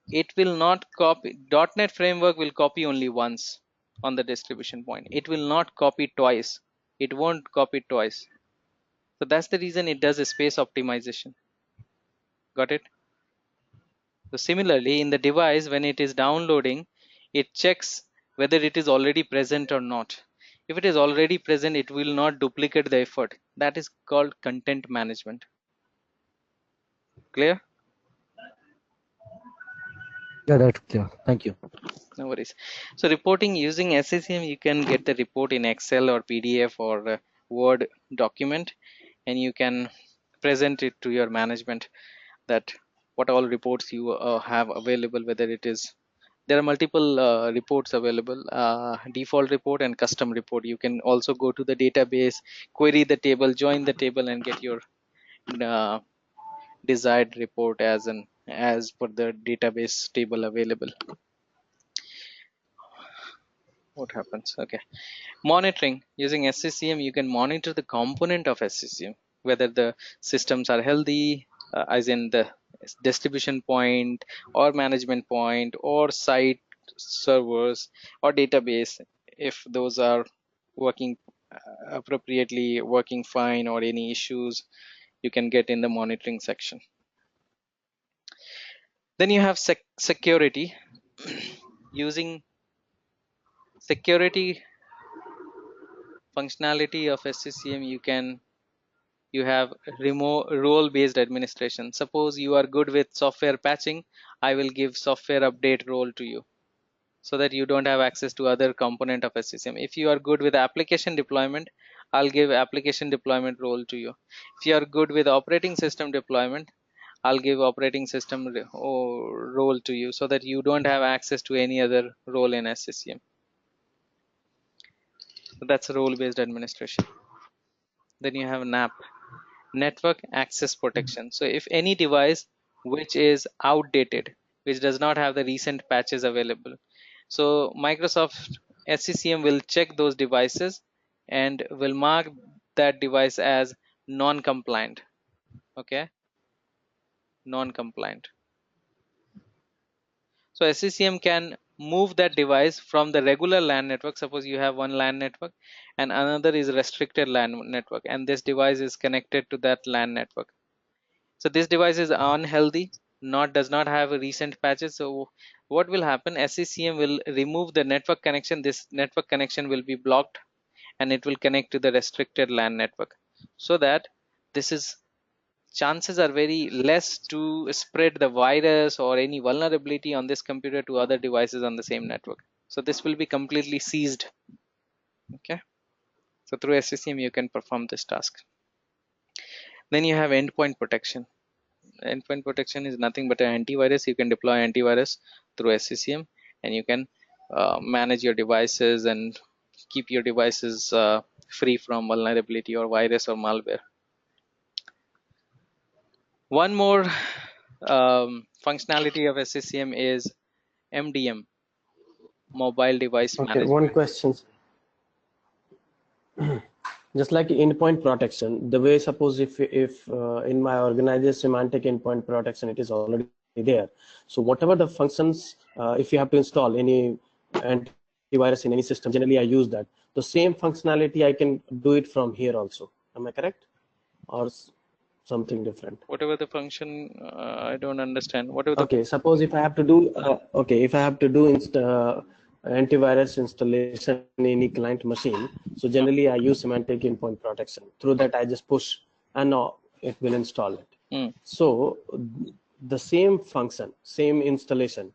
it will not copy. .NET framework will copy only once on the distribution point. It will not copy twice. It won't copy twice. So that's the reason it does a space optimization. Got it? So similarly, in the device, when it is downloading, it checks whether it is already present or not. If it is already present, it will not duplicate the effort. That is called content management. Clear? Yeah, that's clear. Thank you. No worries. So reporting using Sccm, you can get the report in Excel or PDF or Word document, and you can present it to your management that what all reports you have available, whether it is, there are multiple reports available, default report and custom report. You can also go to the database, query the table, join the table, and get your uh, desired report as per the database table available. What happens? Okay. Monitoring using Sccm, you can monitor the component of Sccm, whether the systems are healthy, as in the distribution point or management point or site servers or database. If those are working appropriately, working fine, or any issues, you can get in the monitoring section. Then you have security. Using security functionality of Sccm, you have remote role based administration. Suppose you are good with software patching, I will give software update role to you so that you don't have access to other component of Sccm. If you are good with application deployment, I'll give application deployment role to you. If you are good with operating system deployment, I'll give operating system role to you so that you don't have access to any other role in Sccm. So that's role based administration. Then you have NAP, network access protection. So if any device which is outdated, which does not have the recent patches available, so Microsoft SCCM will check those devices and will mark that device as non-compliant. Okay, non-compliant. So SCCM can move that device from the regular LAN network. Suppose you have one LAN network and another is restricted LAN network, and this device is connected to that LAN network. So this device is unhealthy, does not have a recent patches. So what will happen? SCCM will remove the network connection. This network connection will be blocked, and it will connect to the restricted LAN network, so that this is chances are very less to spread the virus or any vulnerability on this computer to other devices on the same network. So this will be completely seized. Okay. So through SCCM you can perform this task. Then you have endpoint protection. Endpoint protection is nothing but an antivirus. You can deploy antivirus through SCCM, and you can manage your devices and keep your devices free from vulnerability or virus or malware. One more functionality of SCCM is MDM, mobile device Okay, one management. question. Just like endpoint protection, the way, suppose if in my organization semantic endpoint protection, it is already there. So whatever the functions, if you have to install any antivirus in any system, generally I use that. The same functionality I can do it from here also. Am I correct? Or something different? Whatever the function, I don't understand. Whatever the Okay, suppose if I have to do if I have to do antivirus installation in any client machine, so generally I use semantic endpoint protection. Through that I just push and it will install it. So the same function, same installation,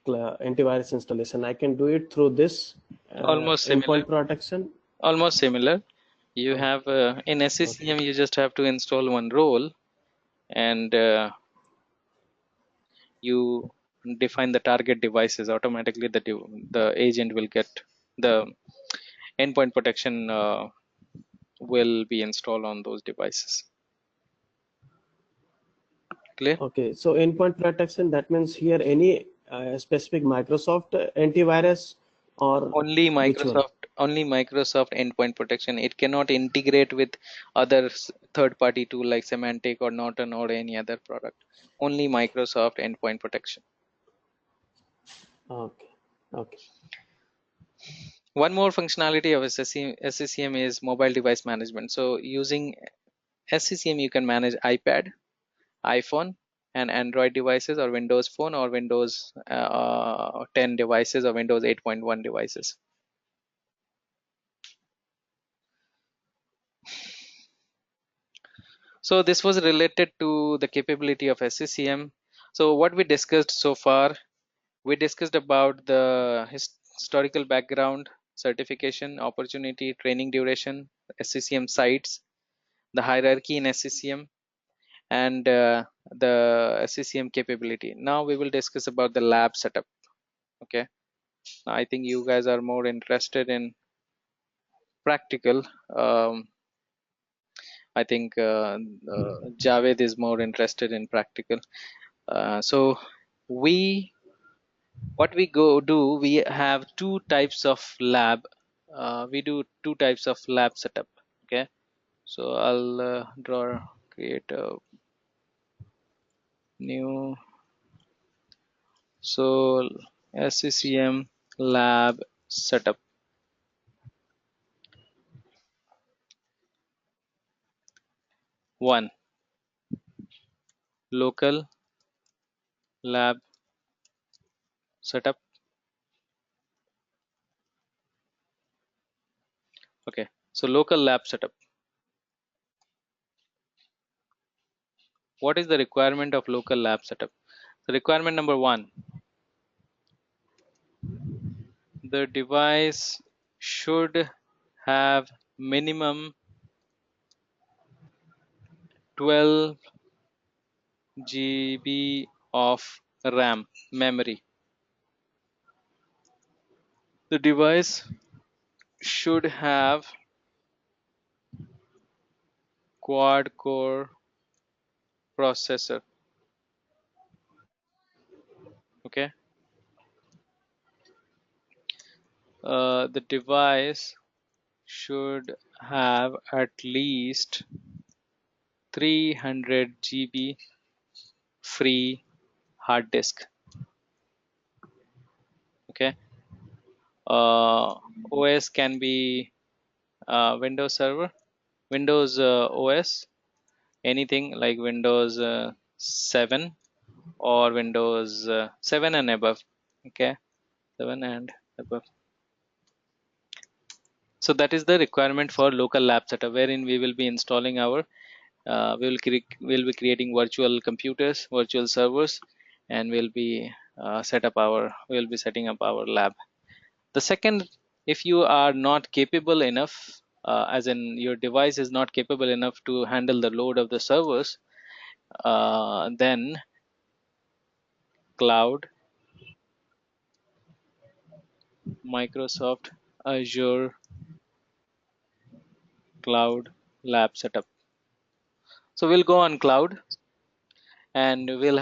antivirus installation, I can do it through this almost similar. endpoint protection. Almost similar. You have in SCCM, Okay. you just have to install one role, and you define the target devices. Automatically the agent will get the endpoint protection will be installed on those devices. Clear? Okay, so endpoint protection, that means here any specific Microsoft antivirus, or Only which one? Microsoft endpoint protection. It cannot integrate with other third-party tool like Semantic or Norton or any other product. Only Microsoft endpoint protection. Okay. Okay. One more functionality of SCCM is mobile device management. So using SCCM, you can manage iPad, iPhone, and Android devices, or Windows Phone, or Windows 10 devices, or Windows 8.1 devices. So this was related to the capability of SCCM. So what we discussed so far, we discussed about the historical background, certification, opportunity, training duration, SCCM sites, the hierarchy in SCCM, and the SCCM capability. Now we will discuss about the lab setup. Okay, I think you guys are more interested in practical. I think Javed is more interested in practical. So we what we go do, we have two types of lab. We do two types of lab setup. Okay, so I'll create a new. So SCCM lab setup. One, local lab setup. Okay, so local lab setup. What is the requirement of local lab setup? So requirement number one, the device should have minimum 12 GB of RAM memory. The device should have quad core processor. Okay, the device should have at least 300 GB free hard disk. Okay, OS can be Windows Server, Windows OS, anything like Windows 7 or Windows 7 and above. Okay, 7 and above. So that is the requirement for local lab setup, wherein we will be installing our we'll be creating virtual computers, virtual servers, and we'll be setting up our lab. The second, if you are not capable enough, as in your device is not capable enough to handle the load of the servers, then cloud, Microsoft Azure cloud lab setup. So we'll go on cloud, and we'll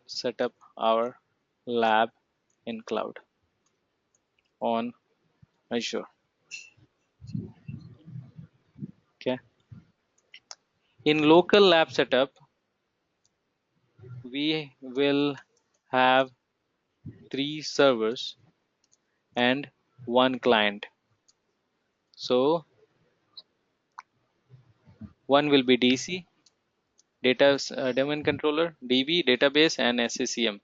set up our lab in cloud on Azure. Okay. In local lab setup, we will have 3 servers and 1 client. So one will be DC, data domain controller, DB, database, and SCCM,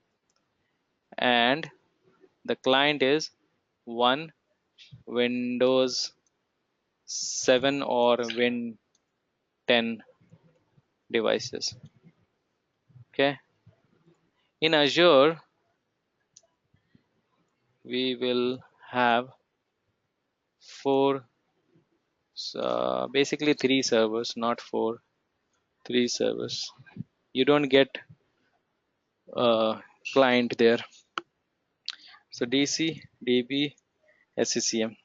and the client is one Windows 7 or Win 10 devices. Okay. In Azure, we will have basically 3 servers, not 4, 3 servers. You don't get a client there. So DC, DB, SCCM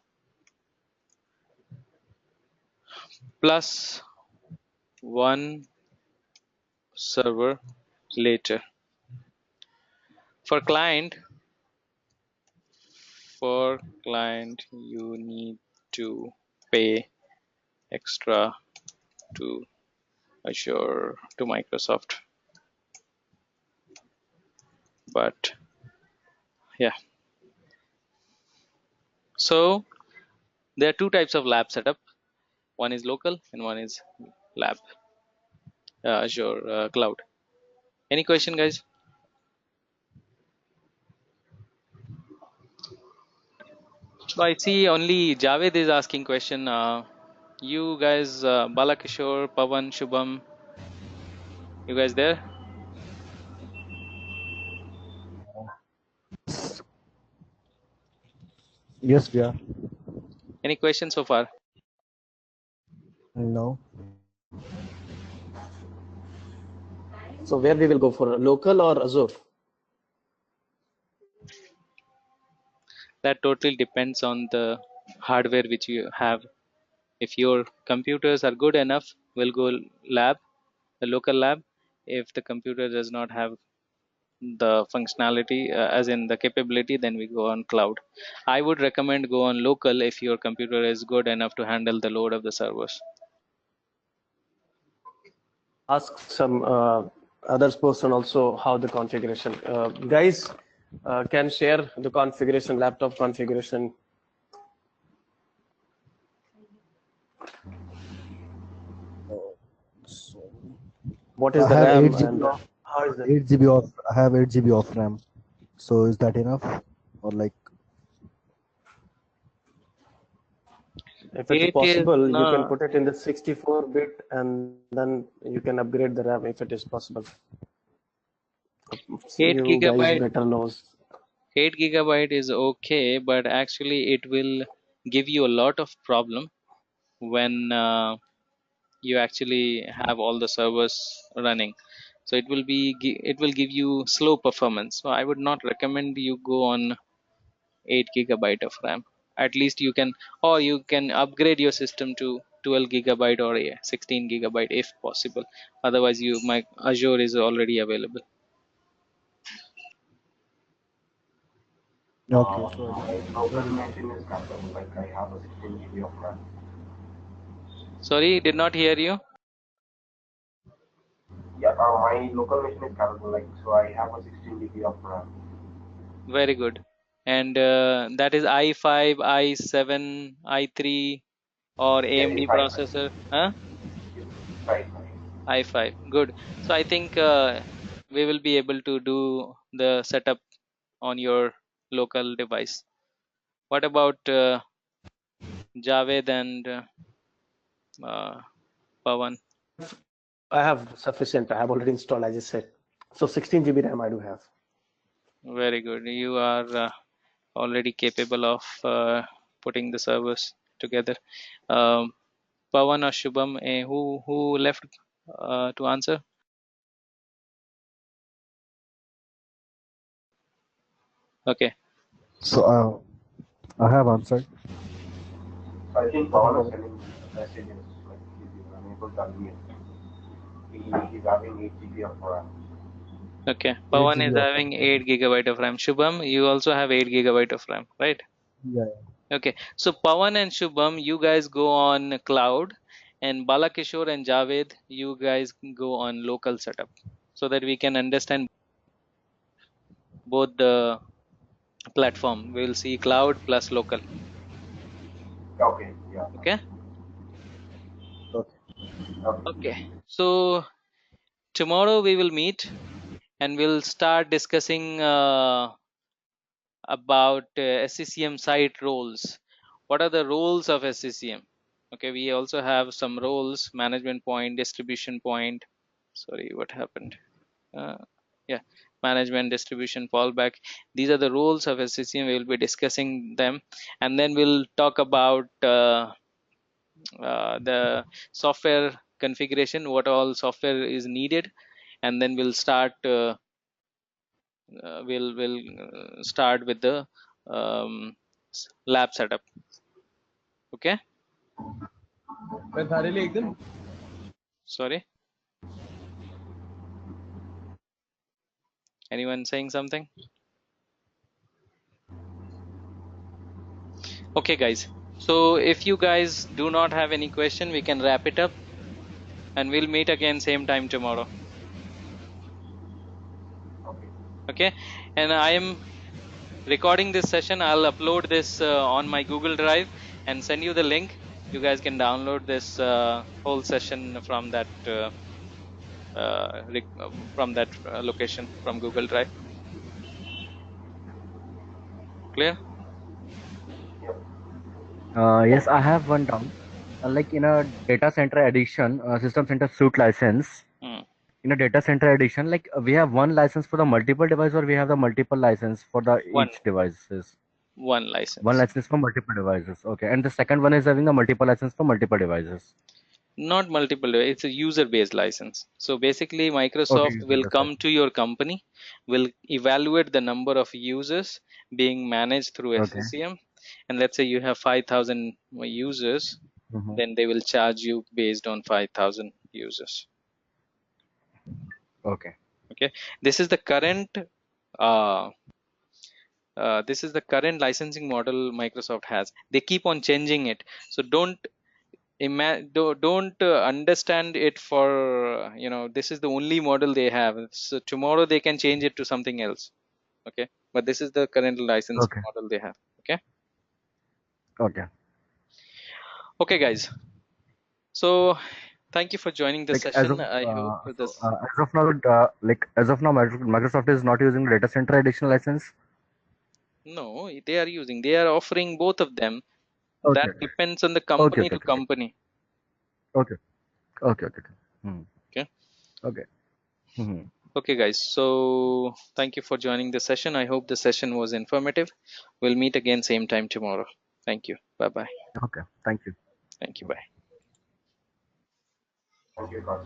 plus 1 server later. For client, you need to pay extra to Azure, to Microsoft. But yeah, so there are two types of lab setup. One is local and one is lab, Azure cloud. Any question, guys? So I see only Javed is asking question. You guys, Balakishore, Pavan, Shubham, you guys there? Yes, we are. Any questions so far? No. So where we will go for local or Azure? That totally depends on the hardware which you have. If your computers are good enough, we'll go lab, the local lab. If the computer does not have the functionality, as in the capability, then we go on cloud. I would recommend go on local if your computer is good enough to handle the load of the servers. Ask some others person also how the configuration. Guys can share the configuration, laptop configuration. So What I is the have RAM 8 GB and of how is it? 8 GB of I have 8 GB of RAM. So is that enough, or like? If it is It is possible, you can no. put it in the 64-bit and then you can upgrade the RAM if it is possible. 8 You guys gigabyte better knows. 8 gigabyte is okay, but actually it will give you a lot of problem when you actually have all the servers running. So it will give you slow performance. So I would not recommend you go on 8 gigabyte of RAM. At least you can, or you can upgrade your system to 12 gigabyte or 16 gigabyte if possible. Otherwise, my Azure is already available. Okay, so My Azure local is machine is capable, like I have a 16 GB of RAM. Sorry, did not hear you. Yeah, my local machine is capable, like so I have a 16 GB of RAM. Very good. And that is i5, i7, i3 or Yes, AMD it's I five. processor, huh? It's I five. i5. Good. So I think we will be able to do the setup on your local device. What about Javed and Pawan? I have sufficient. I have already installed, as I said. So 16 GB RAM I do have. Very good. You are already capable of putting the servers together. Um, Pawan or Shubham, who left to answer? Okay. so I have answered. So I think I think Pawan is sending messages like he's unable to unmute. He's having 8 GB of RAM. Okay. Eight Pawan GB is of having 8 gigabyte of RAM. Shubham, you also have 8 gigabyte of RAM, right? yeah. Okay. So Pawan and Shubham, you guys go on cloud, and Balakishore and Javed, you guys go on local setup, so that we can understand both the platform. We will see cloud plus local. Okay, yeah. Okay. Okay. Okay. Okay. So tomorrow we will meet and we'll start discussing about SCCM site roles. What are the roles of SCCM? Okay, we also have some roles: management point, distribution point. Sorry, what happened? Uh, yeah, management, distribution, fallback. These are the roles of SCCM. We will be discussing them, and then we'll talk about the software configuration, what all software is needed, and then we'll start with the um, lab setup. Okay. Sorry, anyone saying something? Okay, guys. So if you guys do not have any question, we can wrap it up, and we'll meet again same time tomorrow. Okay. Okay. And I am recording this session. I'll upload this on my Google Drive and send you the link. You guys can download this whole session from that location from Google Drive. Clear? Yep. Yes, I have one doubt. Like in a data center edition, system center suite license, Hmm. in a data center edition, like we have one license for the multiple device, or we have the multiple license for the One each devices. One license. license for multiple devices. Okay, and the second one is having a multiple license for multiple devices. Not multiple, it's a user based license. So basically Okay, Microsoft user will based come license. to your company, will evaluate the number of users being managed through Okay. SCCM, and let's say you have 5,000 users, Mm-hmm. then they will charge you based on 5,000 users. Okay. Okay, this is the current uh, licensing model Microsoft has. They keep on changing it, so don't understand it for this is the only model they have. So tomorrow they can change it to something else. Okay, but this is the current licensing Okay. model they have. Okay. Okay. Okay, guys, so thank you for joining the Like as session. of I hope this. as of now, Microsoft is not using data center edition license. No, they are offering both of them. That Okay. depends on the Okay. company Okay. to Okay. company. Okay. Okay. Okay. Okay. Hmm. Okay. Okay. Hmm. Okay, guys, so thank you for joining the session. I hope the session was informative. We'll meet again same time tomorrow. Thank you. Bye bye. Okay. Thank you. Thank you. Bye. Thank you, Carl.